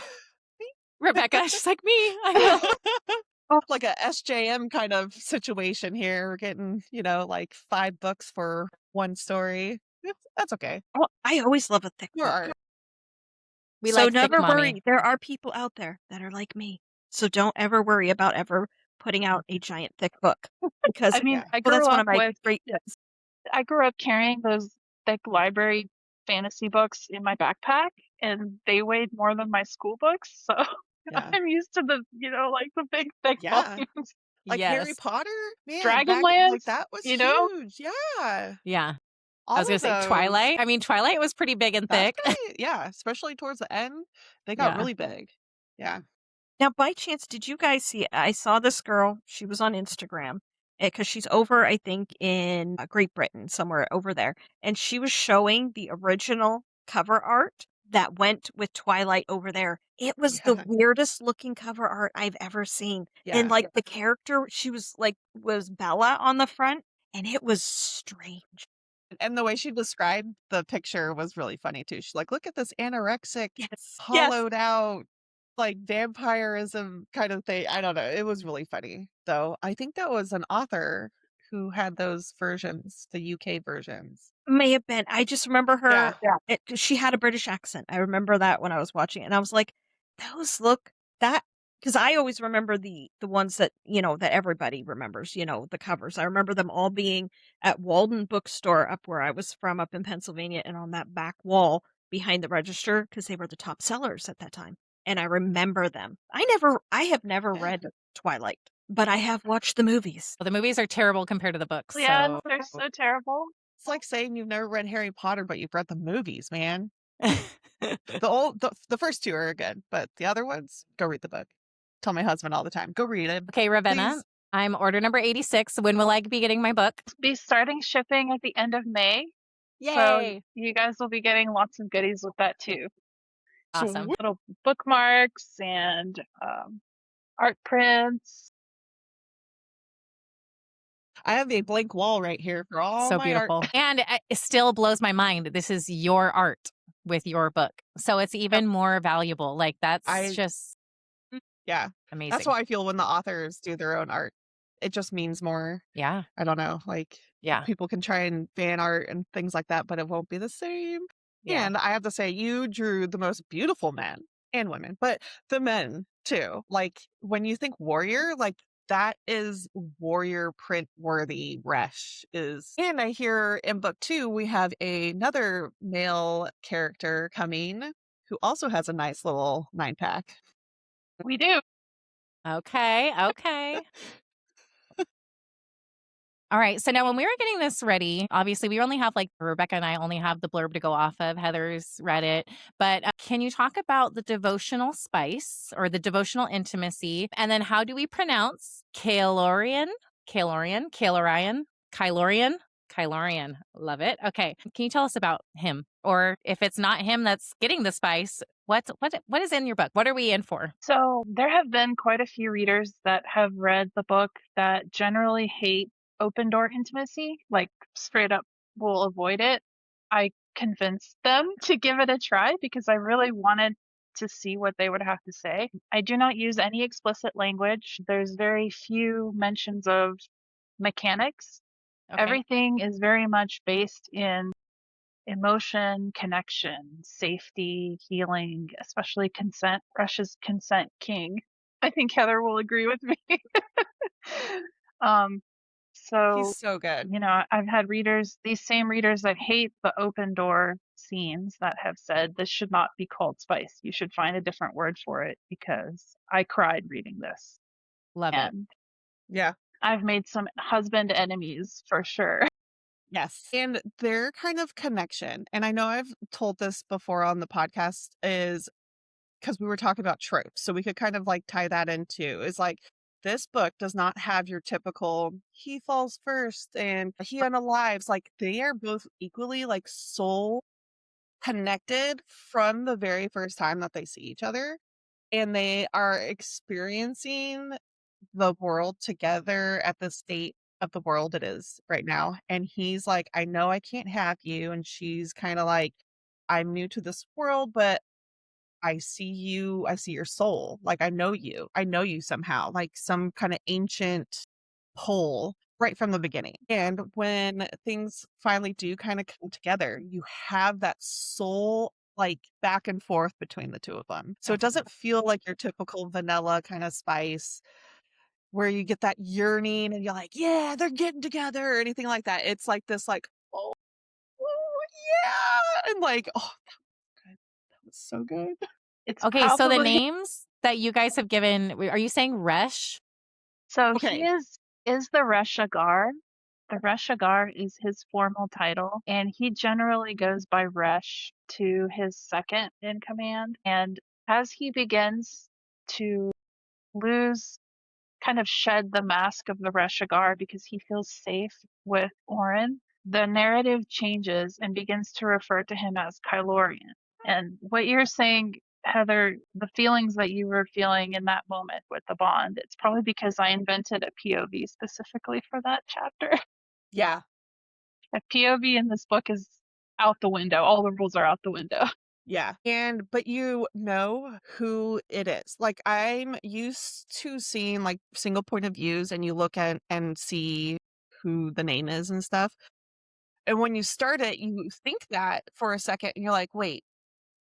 Rebecca, she's like me. I will. Like a SJM kind of situation here. We're getting, like 5 books for one story. That's okay. Well, I always love a thick Your book. art. We So like thick never mommy. worry. There are people out there that are like me. So don't ever worry about ever putting out a giant thick book because I mean, Yeah. I well, that's grew one up of my with great I grew up carrying those thick library fantasy books in my backpack, and they weighed more than my school books. So Yeah. I'm used to the, like the big thick Yeah. volumes. Like Harry Yes. Potter, man, like Dragonlance, that was you know? huge. Yeah. Yeah. All I was gonna of say those. Twilight. I mean, Twilight was pretty big and That's thick. right. Yeah, especially towards the end, they got Yeah. really big. Yeah. Now, by chance, did you guys see? I saw this girl. She was on Instagram because she's over, I think, in Great Britain, somewhere over there. And she was showing the original cover art that went with Twilight over there. It was the Yeah. weirdest looking cover art I've ever seen. Yeah. And like the character, she was Bella on the front, and it was strange. And the way she described the picture was really funny too. She's like, look at this anorexic, Yes. hollowed out, like vampirism kind of thing. I don't know. It was really funny. Though I think that was an author who had those versions, the UK versions. May have been. I just remember her. Yeah. 'Cause she had a British accent. I remember that when I was watching it, and I was like, "Those look that." Because I always remember the ones that that everybody remembers. The covers. I remember them all being at Walden Bookstore up where I was from, up in Pennsylvania, and on that back wall behind the register because they were the top sellers at that time. And I remember them. I have never read Twilight, but I have watched the movies. Well, the movies are terrible compared to the books. Yeah, So. they're so terrible. It's like saying you've never read Harry Potter, but you've read the movies, man. The first 2 are good, but the other ones, go read the book. Tell my husband all the time, go read it. Okay, Ravenna. Please. I'm order number 86. When will I be getting my book? Be starting shipping at the end of May. So you guys will be getting lots of goodies with that too. Awesome. Little bookmarks and art prints. I have a blank wall right here for all So my art. beautiful. And it still blows my mind. This is your art with your book. So it's Yep. even more valuable. Like that's just Yeah. That's amazing. how I feel when the authors do their own art. It just means more. Yeah. I don't know. Like, Yeah. people can try and fan art and things like that, but it won't be the same. Yeah. And I have to say, you drew the most beautiful men and women, but the men too. Like, when you think warrior, like, that is warrior print worthy. Resh is. And I hear in book 2, we have another male character coming who also has a nice little 9-pack. We do. Okay. Okay. All right. So now when we were getting this ready, obviously we only have like Rebecca and I only have the blurb to go off of. Heather's read it. But can you talk about the devotional spice or the devotional intimacy? And then how do we pronounce Kaelorian? Kaelorian? Kaelorian? Kylorian? Kylorian. Love it. Okay. Can you tell us about him? Or if it's not him that's getting the spice, what is in your book? What are we in for? So there have been quite a few readers that have read the book that generally hate open door intimacy, like straight up will avoid it. I convinced them to give it a try because I really wanted to see what they would have to say. I do not use any explicit language. There's very few mentions of mechanics. Okay. Everything is very much based in emotion, connection, safety, healing, especially consent. Rush is consent king. I think Heather will agree with me. um, so, He's so good. you know, I've had readers, these same readers that hate the open door scenes that have said this should not be called spice. You should find a different word for it because I cried reading this. Love it. And Yeah. I've made some husband enemies for sure. Yes. And their kind of connection, and I know I've told this before on the podcast, is because we were talking about tropes. So we could kind of like tie that into is like, this book does not have your typical he falls first and he unalives. Like, they are both equally like soul connected from the very first time that they see each other. And they are experiencing the world together at the state of the world it is right now. And he's like, I know I can't have you. And she's kind of like, I'm new to this world, but I see you, I see your soul. Like, I know you somehow, like some kind of ancient pull right from the beginning. And when things finally do kind of come together, you have that soul like back and forth between the two of them. So it doesn't feel like your typical vanilla kind of spice where you get that yearning and you're like, yeah, they're getting together or anything like that. It's like this, like, oh, yeah. And like, oh, that was so good. It's Okay, so the palpably names that you guys have given, are you saying Resh? So Okay. he is the Reshagar. The Reshagar is his formal title, and he generally goes by Resh to his second in command. And as he begins to lose, kind of shed the mask of the Reshagar because he feels safe with Auryn, the narrative changes and begins to refer to him as Kylorian. And what you're saying, Heather, the feelings that you were feeling in that moment with the bond, it's probably because I invented a POV specifically for that chapter. Yeah. A POV in this book is out the window. All the rules are out the window. Yeah. But you know who it is. Like, I'm used to seeing like single point of views and you look at and see who the name is and stuff. And when you start it, you think that for a second and you're like, wait.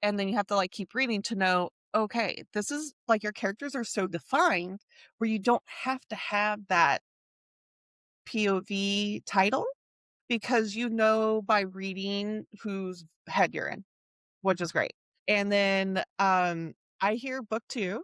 And then you have to like keep reading to know, okay, this is like your characters are so defined where you don't have to have that POV title because you know by reading whose head you're in, which is great. And then I hear book 2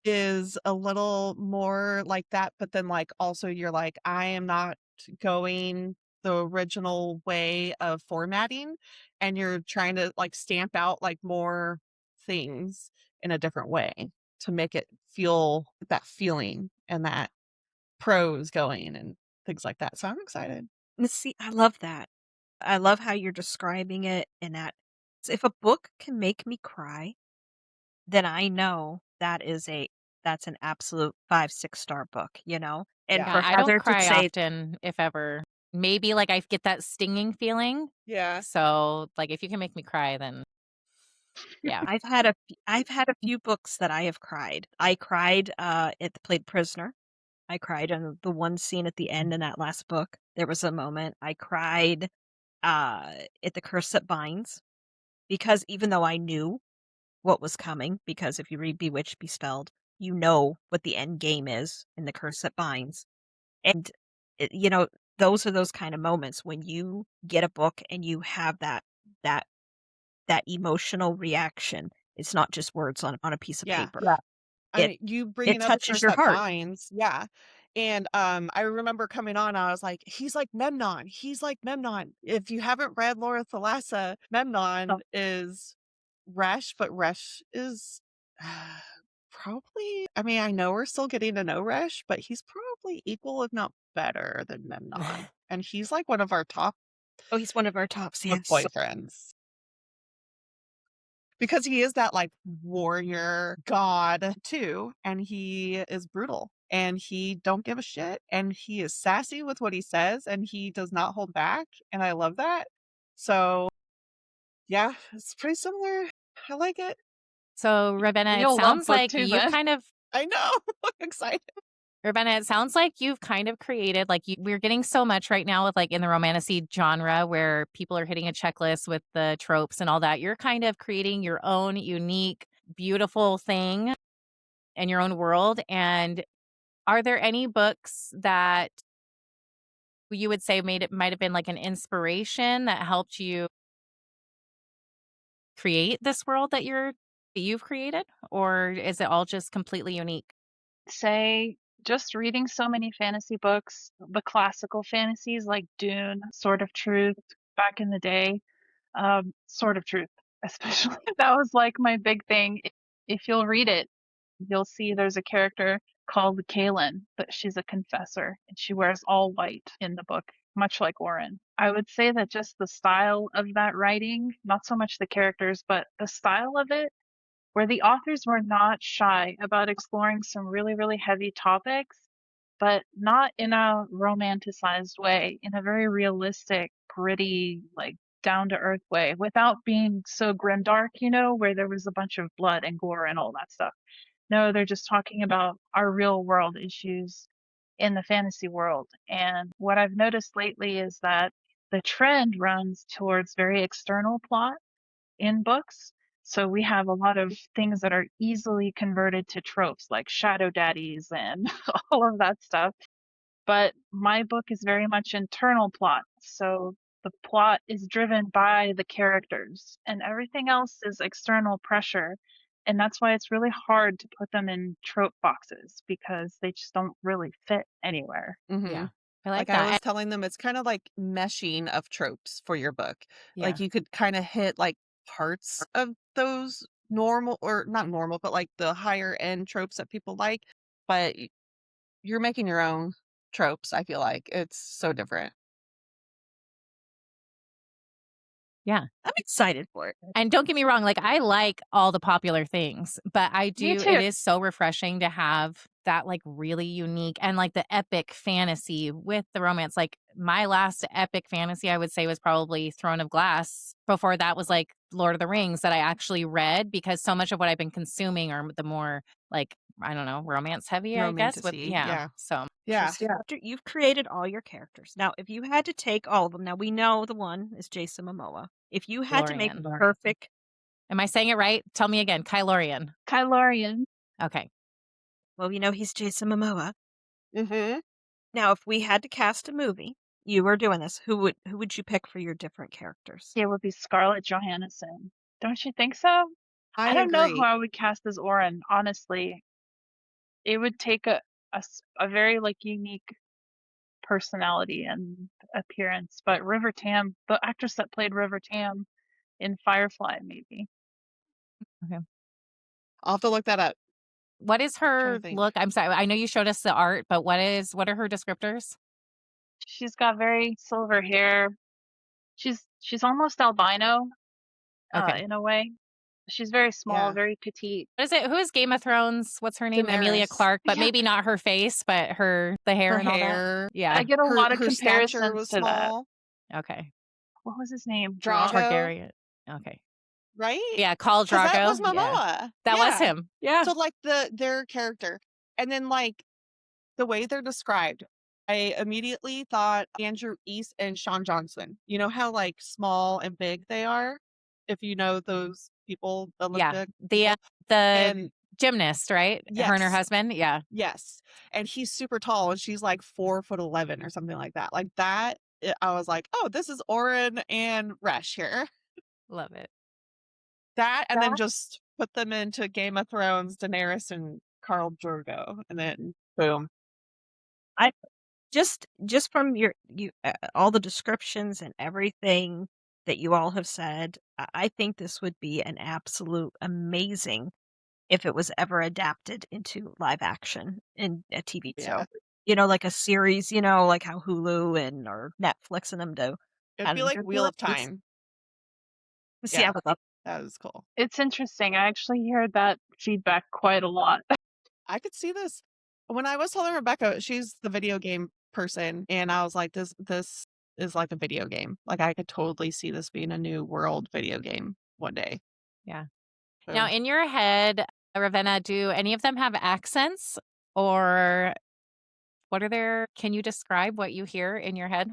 is a little more like that, but then like also you're like, I am not going the original way of formatting, and you're trying to like stamp out like more things in a different way to make it feel that feeling and that prose going and things like that. So I'm excited. See, I love that. I love how you're describing it and that if a book can make me cry, then I know that's an absolute 5, 6-star book, you know? And Yeah. for I don't Heather to cry say, often, if ever. Maybe, like, I get that stinging feeling. Yeah. So, like, if you can make me cry, then yeah. I've had a few books that I have cried. I cried, at the Played Prisoner. I cried on the one scene at the end in that last book. There was a moment. I cried, at The Curse That Binds, because even though I knew what was coming, because if you read Bewitched, Bespelled, you know what the end game is in The Curse That Binds. And, you know, those are those kind of moments when you get a book and you have that that emotional reaction. It's not just words on a piece of Yeah. paper. Yeah. I It mean, you it bringing up The touches Curse your That heart. Binds, yeah, and, I remember coming on, I was like, "He's like Memnon, he's like Memnon." If you haven't read Laura Thalassa, Memnon Oh, is Resh, but Resh is, probably I mean, I know we're still getting to know Resh, but he's probably equal, if not better than Memnon, and he's like one of our top Oh, he's one of our tops, book yes. boyfriends. Because he is that, like, warrior god too, and he is brutal, and he don't give a shit, and he is sassy with what he says, and he does not hold back, and I love that. So, yeah, it's pretty similar. I like it. So, Ravenna, it you'll love sounds book like 2 you've then. kind of I know. I'm excited. Ravenna, it sounds like you've kind of created like we're getting so much right now with like in the romantasy genre where people are hitting a checklist with the tropes and all that. You're kind of creating your own unique, beautiful thing in your own world. And are there any books that you would say might have been like an inspiration that helped you create this world that you've created? Or is it all just completely unique? Say just reading so many fantasy books, the classical fantasies like Dune, Sword of Truth back in the day, Sword of Truth, especially. That was like my big thing. If you'll read it, you'll see there's a character called Kaylin, but she's a confessor and she wears all white in the book, much like Auryn. I would say that just the style of that writing, not so much the characters, but the style of it, where the authors were not shy about exploring some really, really heavy topics, but not in a romanticized way, in a very realistic, gritty, like down to earth way, without being so grimdark, you know, where there was a bunch of blood and gore and all that stuff. No, they're just talking about our real world issues in the fantasy world. And what I've noticed lately is that the trend runs towards very external plot in books. So we have a lot of things that are easily converted to tropes like shadow daddies and all of that stuff. But my book is very much internal plot. So the plot is driven by the characters and everything else is external pressure. And that's why it's really hard to put them in trope boxes because they just don't really fit anywhere. Mhm. Yeah. I like Like I that. was telling them, it's kind of like meshing of tropes for your book. Yeah. Like you could kind of hit like parts of those normal or not normal, but like the higher end tropes that people like, but you're making your own tropes, I feel like. It's so different. Yeah. I'm excited for it. And don't get me wrong, like I like all the popular things, but Me it too. is so refreshing to have that like really unique and like the epic fantasy with the romance. Like my last epic fantasy I would say was probably Throne of Glass. Before that was like Lord of the Rings that I actually read because so much of what I've been consuming are the more like I don't know, romance heavy, I guess with Romantasy. yeah. Yeah. So Yeah. So you've created all your characters. Now, if you had to take all of them, now we know the one is Jason Momoa. If you had to make Lorian. perfect, Am I saying it right? Tell me again. Kylorian. Kylorian. Okay. well, we know he's Jason Momoa. Mm-hmm. Now, if we had to cast a movie, you were doing this. Who would you pick for your different characters? It would be Scarlett Johansson. Don't you think so? I I don't know who agree. I would cast as Oren, honestly. It would take a very like unique personality and appearance. But River Tam, the actress that played River Tam in Firefly, maybe. Okay. I'll have to look that up. What is Trying her to think. look? I'm sorry. I know you showed us the art, but what are her descriptors? She's got very silver hair. She's almost albino, Okay. in a way. She's very small, Yeah. very petite. What is it? Who is Game of Thrones? What's her name? Emilia Daenerys. Clarke, but Yeah, maybe not her face, but the hair Her and all that. hair, Yeah. I get a lot of her stature comparisons was to that. small. Okay. What was his name? Drago, Targaryen. Okay. right? Yeah, Khal Because that was Drago. Yeah. Momoa. That was Yeah. him. Yeah. So like their character, and then like the way they're described, I immediately thought Andrew East and Sean Johnson. You know how like small and big they are? If you know those people, the Yeah. Olympic The people. the And gymnast, right? Her and her yes, husband. Yeah. yes. And he's super tall and she's like 4'11" or something like that. Like that, I was like, oh, this is Auryn and Resh here. Love it. That and then That just put them into Game of Thrones, Daenerys and Khal Drogo, and then boom. I just from all the descriptions and everything that you all have said, I think this would be an absolute amazing if it was ever adapted into live action in a TV Yeah. show. Like a series, like how Hulu and or Netflix and them do. It'd be And like Wheel of Time. see, I Yeah, would love. that was cool. it's interesting. I actually hear that feedback quite a lot. I could see this. When I was telling Rebecca, she's the video game person, and I was like, this is like a video game. Like I could totally see this being a new world video game one day. Yeah. So, Now, in your head, Ravenna, do any of them have accents, or what are their? Can you describe what you hear in your head?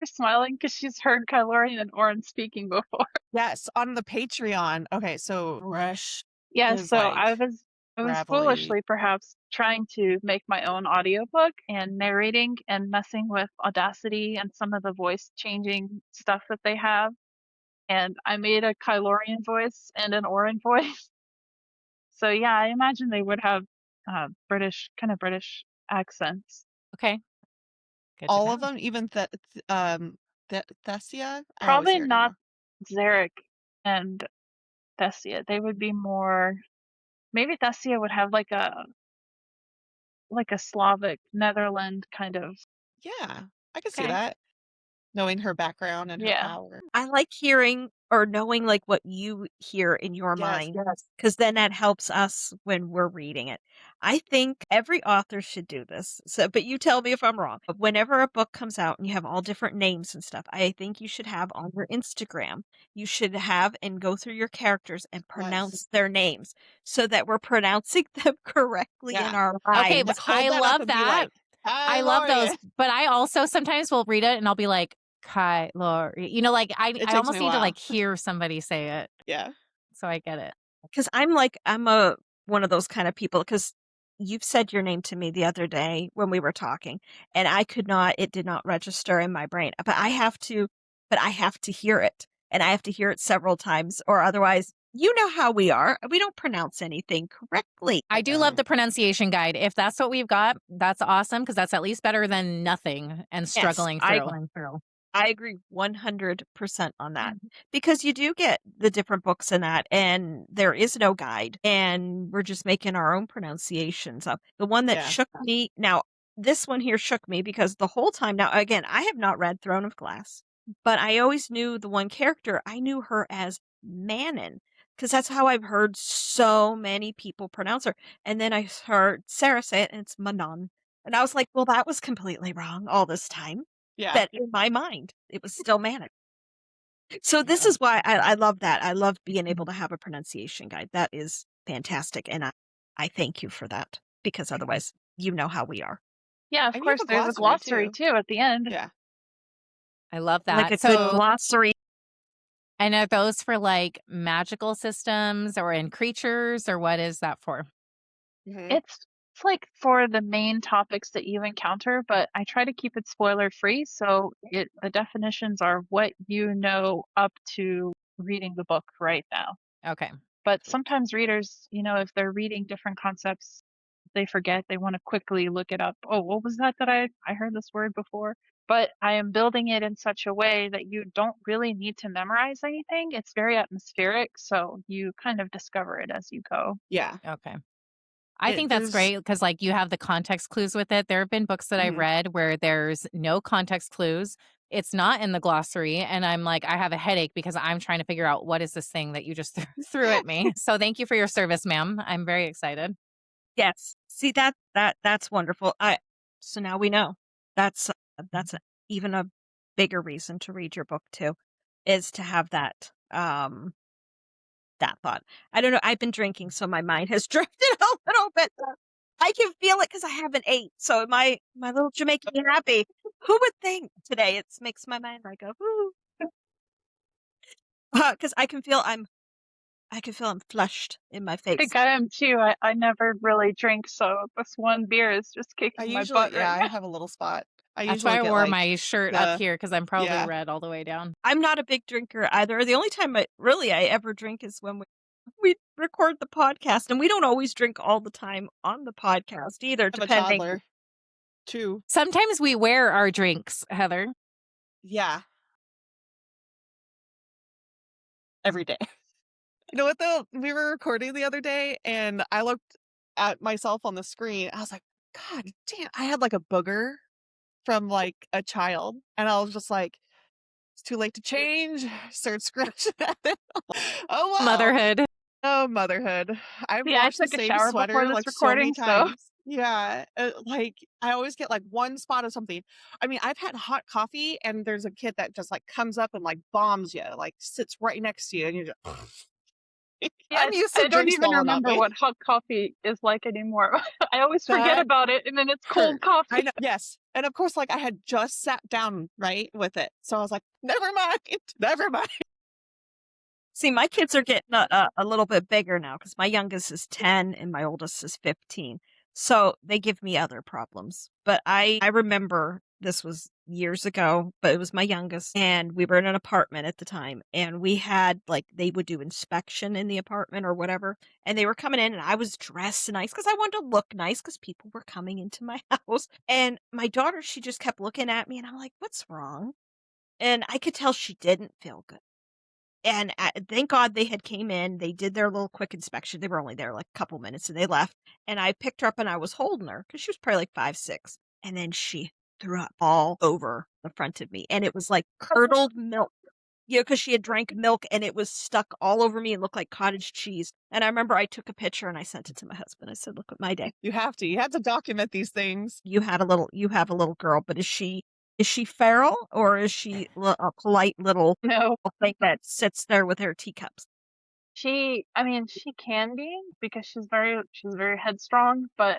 You're smiling because she's heard Kylorian and Oren speaking before. yes, on the Patreon. Okay, so Resh Yeah, is so I like was gravelly. foolishly perhaps trying to make my own audiobook and narrating and messing with Audacity and some of the voice changing stuff that they have. And I made a Kylorian voice and an Oren voice. So yeah, I imagine they would have British accents. Okay. Good to All know. of them, even Thessia. I always Probably hear it not wrong. Zarek and Thessia. They would be more. Maybe Thessia would have like a Slavic Netherland kind of. Yeah, I could see Okay. that. Knowing her background and her Yeah. power. I like hearing or knowing like what you hear in your Yes. mind, because then that helps us when we're reading it. I think every author should do this. So, but you tell me if I'm wrong. But whenever a book comes out and you have all different names and stuff, I think you should have on your Instagram, you should have and go through your characters and Yes. pronounce their names so that we're pronouncing them correctly in Yeah. our Okay, minds. but Like hold I that up love and be that. like, I love those, Kylorian. but I also sometimes will read it and I'll be like, Kylori. Like It I takes almost me a need to while. like hear somebody say it. Yeah. So I get it. Because I'm one of those kind of people. Because you've said your name to me the other day when we were talking, and it did not register in my brain. But I have to hear it, and I have to hear it several times, or otherwise, you know how we are. We don't pronounce anything correctly. I do love the pronunciation guide. If that's what we've got, that's awesome because that's at least better than nothing and Yes, struggling I through. I agree 100% on that because you do get the different books in that, and there is no guide, and we're just making our own pronunciations up. The one that Yeah. shook me now, this one here shook me because the whole time now, again, I have not read Throne of Glass, but I always knew the one character. I knew her as Manon because that's how I've heard so many people pronounce her. And then I heard Sarah say it, and it's Manon. And I was like, well, that was completely wrong all this time. Yeah. But in my mind, it was still Manic. So this is why I love that. I love being able to have a pronunciation guide. That is fantastic. And I thank you for that because otherwise, you know how we are. Yeah, of And you have course. a There's a glossary, glossary too at the end. Yeah. I love Like that. a good So, glossary. and are those for like magical systems or in creatures or what is that for? Mhm. It's like for the main topics that you encounter, but I try to keep it spoiler free. So the definitions are what you know up to reading the book right now. Okay. But sometimes readers, if they're reading different concepts, they forget. They want to quickly look it up. Oh, what was that I heard this word before? But I am building it in such a way that you don't really need to memorize anything. It's very atmospheric, so you kind of discover it as you go. Yeah. Okay. I think that's There's great because like you have the context clues with it. There have been books that I Mhm. read where there's no context clues, It's not in the glossary. And I'm like, I have a headache because I'm trying to figure out what is this thing that you just threw at me. So thank you for your service, ma'am. I'm very excited. Yes. See, that's wonderful. So now we know. That's even a bigger reason to read your book too, is to have that thought. I don't know. I've been drinking, so my mind has drifted a little bit. I can feel it because I haven't ate. So my little Jamaican happy. Who would think today? It makes my mind like go, whoo. Because I can feel I'm flushed in my I face. think I am too. I never really drink, so this one beer is just I kicking my usually, butt right I now. have a little spot. I That's usually why I get wore like my shirt up the, here because I'm probably yeah. red all the way down. I'm not a big drinker either. The only time I ever drink is when we record the podcast, and we don't always drink all the time on the podcast either, I'm a depending. toddler too. Sometimes we wear our drinks, Heather. Yeah. Every day. You know what though? We were recording the other day and I looked at myself on the screen. I was like, God damn, I had like a booger from like a child. And I was just like, it's too late to change. Start scratching at it. Oh wow. Motherhood. Oh, motherhood. I've Yeah, I washed the took a same shower before sweater this like so many recording, so times. Yeah. Like I always get like one spot of something. I mean, I've had hot coffee and there's a kid that just like comes up and like bombs you, like sits right next to you and you're just yeah, I'm used to I don't drinks even falling out remember me. what hot coffee is like anymore. I always forget That about it, and then it's cold hurt. I coffee. know. Yes. And of course, like I had just sat down right with it. So I was like, never mind. Never mind. See, my kids are getting a little bit bigger now because my youngest is 10 and my oldest is 15. So they give me other problems. But I remember this was years ago, but it was my youngest, and we were in an apartment at the time, and we had like they would do inspection in the apartment or whatever, and they were coming in, and I was dressed nice because I wanted to look nice because people were coming into my house. And my daughter, she just kept looking at me, and I'm like, "What's wrong?" And I could tell she didn't feel good. And thank God they had came in. They did their little quick inspection. They were only there like a couple minutes and they left. And I picked her up and I was holding her because she was probably like 5'6". And then she threw up all over the front of me. And it was like curdled milk. You know, because she had drank milk and it was stuck all over me and looked like cottage cheese. And I remember I took a picture and I sent it to my husband. I said, "Look at my day. You have to. You have to document these things. You have a little girl, but is she feral or is she a polite little No, thing that sits there with her teacups?" I mean, she can be because she's very headstrong, but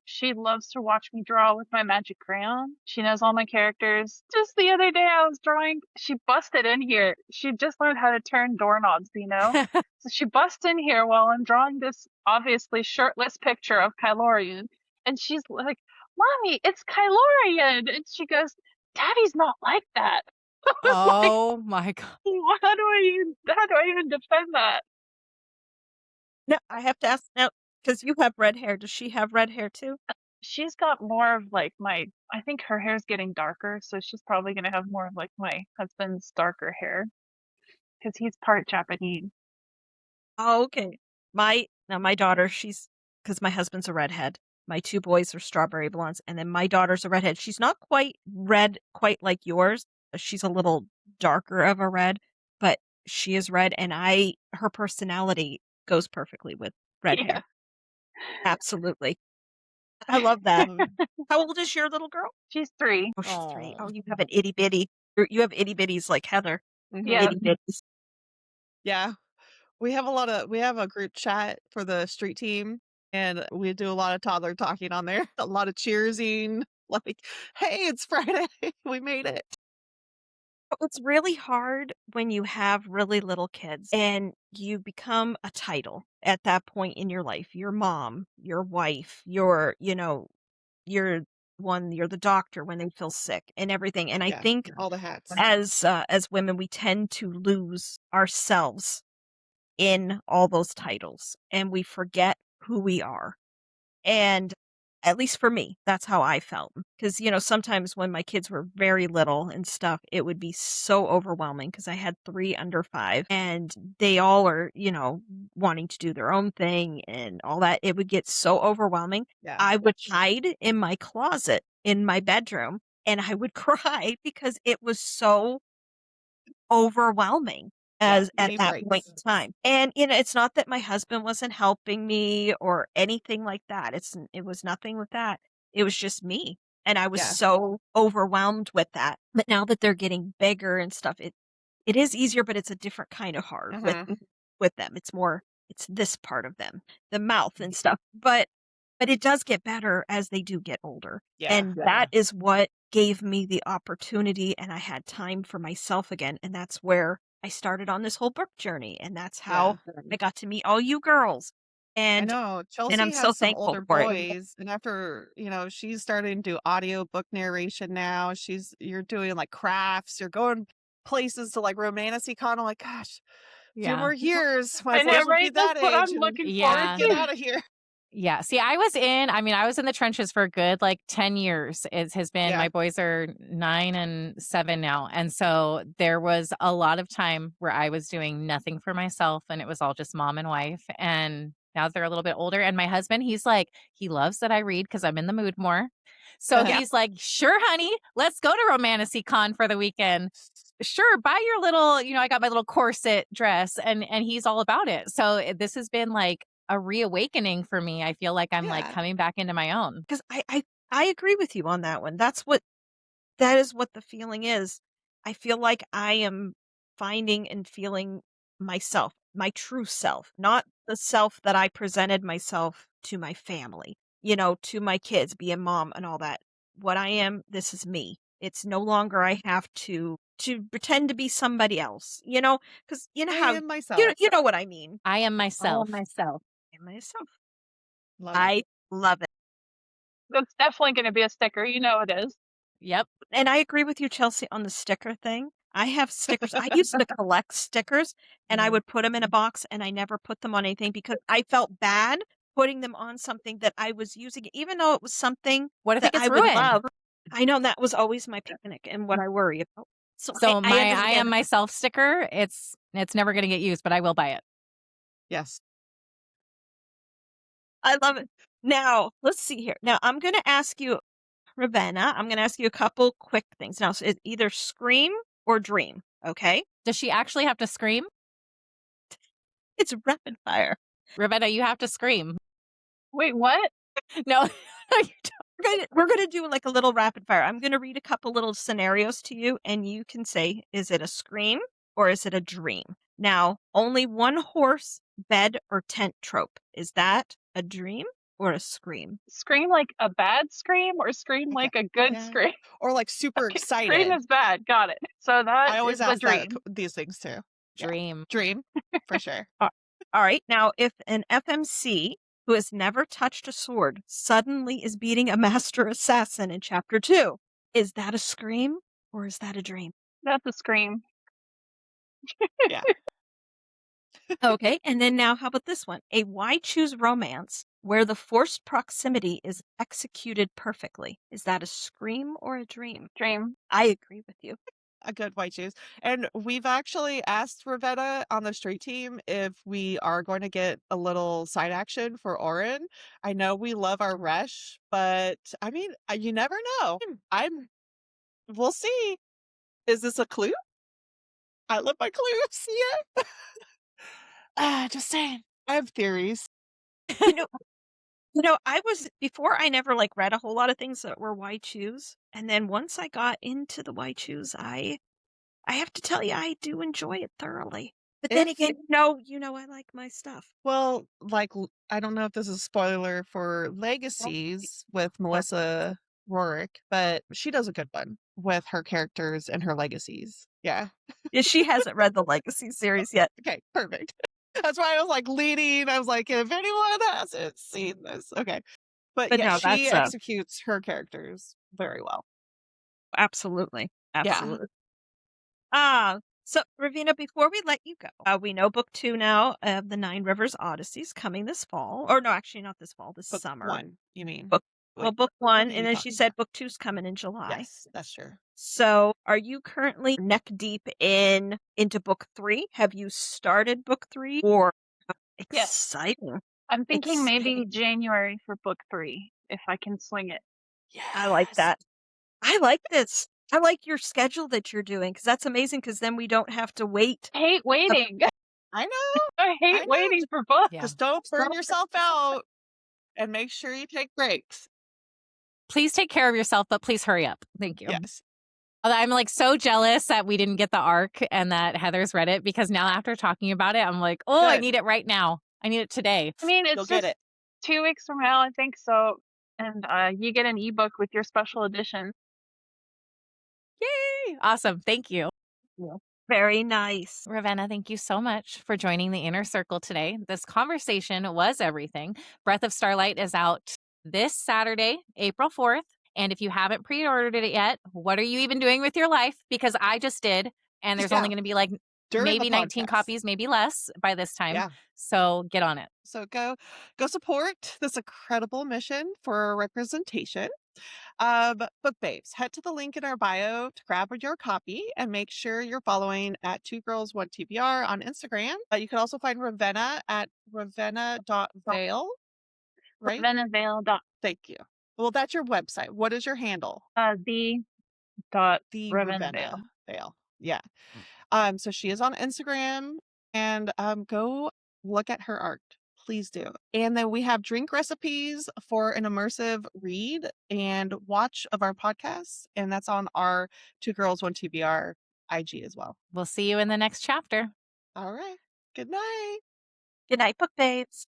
she loves to watch me draw with my magic crayon. She knows all my characters. Just the other day I was drawing, she busted in here. She just learned how to turn doorknobs, you know? So she busts in here while I'm drawing this obviously shirtless picture of Kylorian, and she's like, "Mommy, it's Kylorian!" And she goes, "Daddy's not like that." I was like, Oh my God. how do I even defend that? No, I have to ask now because you have red hair. Does she have red hair too? She's got more of like I think her hair's getting darker, so she's probably gonna have more of like my husband's darker hair because he's part Japanese. Oh, okay. My daughter, she's because my husband's a redhead. My two boys are strawberry blondes, and then my daughter's a redhead. She's not quite red, quite like yours. She's a little darker of a red, but she is red, and her personality goes perfectly with red Yeah. hair. Absolutely. I love that. Um, How old is your little girl? She's 3. Oh, she's 3. Aw. Oh, you have an itty bitty. You have itty bitties like Heather. mhm. Yeah. Itty bitties. Yeah. We have a group chat for the street team and we do a lot of toddler talking on there. A lot of cheersing, like, hey, it's Friday. We made it. It's really hard when you have really little kids and you become a title at that point in your life. Your mom, your wife, you're you're the doctor when they feel sick and everything. And I Yeah. think All the hats. as women, we tend to lose ourselves in all those titles and we forget who we are. And at least for me, that's how I felt. Because, sometimes when my kids were very little and stuff, it would be so overwhelming because I had 3 under 5 and they all are, wanting to do their own thing and all that. It would get so overwhelming. Yeah. I would hide in my closet in my bedroom and I would cry because it was so overwhelming as you at need that point breaks. in time. And, it's not that my husband wasn't helping me or anything like that. It was nothing with that. It was just me. And I was Yeah. so overwhelmed with that. But now that they're getting bigger and stuff, it is easier, but it's a different kind of hard with them. It's this part of them, the mouth and stuff. But it does get better as they do get older. Yeah. And that is what gave me the opportunity, and I had time for myself again. And that's where I started on this whole book journey. And that's how I got to meet all you girls. I And know. and Chelsea I'm so has some thankful older for it. boys, and after, she's starting to do audio book narration now. You're doing like crafts, you're going places to like Romanticy-Con. I'm like, gosh, a few Yeah. more years. My I know, boys will be right? That's that what age I'm and looking Yeah. forward get to. out of here. Yeah. See, I was in the trenches for a good like 10 years. It has been, Yeah. my boys are 9 and 7 now. And so there was a lot of time where I was doing nothing for myself and it was all just mom and wife. And now they're a little bit older. And my husband, he's like, he loves that I read because I'm in the mood more. So Yeah. he's like, sure, honey, let's go to Romanticy Con for the weekend. Sure, buy your little, I got my little corset dress and he's all about it. So this has been like a reawakening for me. I feel like I'm like Yeah. coming back into my own. Because I agree with you on that one. That is what the feeling is. I feel like I am finding and feeling myself, my true self, not the self that I presented myself to my family, to my kids, being mom and all that. What I am, this is me. It's no longer I have to pretend to be somebody else, because I how am myself. you know what I mean. I am myself. I'm myself. Love it. I love it. That's definitely going to be a sticker. You know it is. Yep. And I agree with you, Chelsea, on the sticker thing. I have stickers. I used to collect stickers and I would put them in a box and I never put them on anything because I felt bad putting them on something that I was using, even though it was something What if that it gets I would ruined? love. I know that was always my panic and what I worry about. So So I I am understand. myself sticker, it's never going to get used, but I will buy it. Yes. I love it. Now, let's see here. Now, I'm going to ask you, Ravenna, I'm going to ask you a couple quick things. Now, so it's either scream or dream, okay? Does she actually have to scream? It's rapid fire. Ravenna, you have to scream. Wait, what? No, you don't. We're gonna do like a little rapid fire. I'm gonna read a couple little scenarios to you, and you can say, is it a scream or is it a dream? Now, only one horse, bed, or tent trope. Is that a dream or a scream? Scream like a bad scream or scream like a good Yeah. scream? Or like super Okay, excited. scream is bad. Got it. So that I always is the ask that dream. these things too. Yeah. Dream. Dream, for sure. All right. Now, if an FMC who has never touched a sword suddenly is beating a master assassin in chapter 2, is that a scream or is that a dream? That's a scream. Yeah. Okay, and then now how about this one? A why choose romance where the forced proximity is executed perfectly. Is that a scream or a dream? Dream. I agree with you. A good white juice. And we've actually asked Ravenna on the street team if we are going to get a little side action for Auryn. I know we love our Resh, but I mean, you never know. We'll see. Is this a clue? I love my clues. Yeah. Just saying. I have theories. You know, I was before I never like read a whole lot of things that were why choose. And then once I got into the why choose, I have to tell you, I do enjoy it thoroughly. But then If- again, I like my stuff. Well, like, I don't know if this is a spoiler for Legacies with Melissa Rorick, but she does a good one with her characters and her legacies. Yeah. Yeah, she hasn't read the Legacy series yet. Okay, perfect. That's why I was like leading. I was like, if anyone hasn't seen this, okay. But yeah, no, she that's executes her characters very well. absolutely. Yeah. Absolutely. So Ravenna, before we let you go, we know book 2 now of the Nine Rivers Odysseys coming this fall. Or no, actually not this fall, this Book summer. 1, you mean? Book Wait, book what 1, are you and then she talking said about? book 2's coming in July. Yes, that's true. So are you currently neck deep into book 3? Have you started book 3? Or Yes. exciting? I'm thinking maybe Exciting. January for book 3, if I can swing it. I like that. I like this. I like your schedule that you're doing because that's amazing. Because then we don't have to wait. I hate waiting. I know. I hate I know. waiting for books. Yeah. Just don't burn yourself out and make sure you take breaks. Please take care of yourself, but please hurry up. Thank you. Yes. I'm like so jealous that we didn't get the arc and that Heather's read it because now after talking about it, I'm like, oh, I Good. need it right now. I need it today. I mean, You'll it's get just it. 2 weeks from now, I think so. And you get an ebook with your special edition. Yay! Awesome. Thank you. Very nice. Ravenna, thank you so much for joining the Inner Circle today. This conversation was everything. Breath of Starlight is out this Saturday, April 4th. And if you haven't pre-ordered it yet, what are you even doing with your life? Because I just did. And there's only going to be like During maybe the 19 podcast. copies, maybe less by this time. Yeah. So get on it. So go support this incredible mission for representation. Book babes, head to the link in our bio to grab your copy and make sure you're following at 2girls1tbr on Instagram. You can also find Ravenna at ravenna.vale, right? RavennaVale. Thank you. Well, that's your website. What is your handle? The dot The Ravenna Ravenna Vale. Vale. Yeah. So she is on Instagram, and go look at her art. Please do. And then we have drink recipes for an immersive read and watch of our podcasts, and that's on our 2girls1tbr IG as well. We'll see you in the next chapter. All right. Good night. Good night, book babes.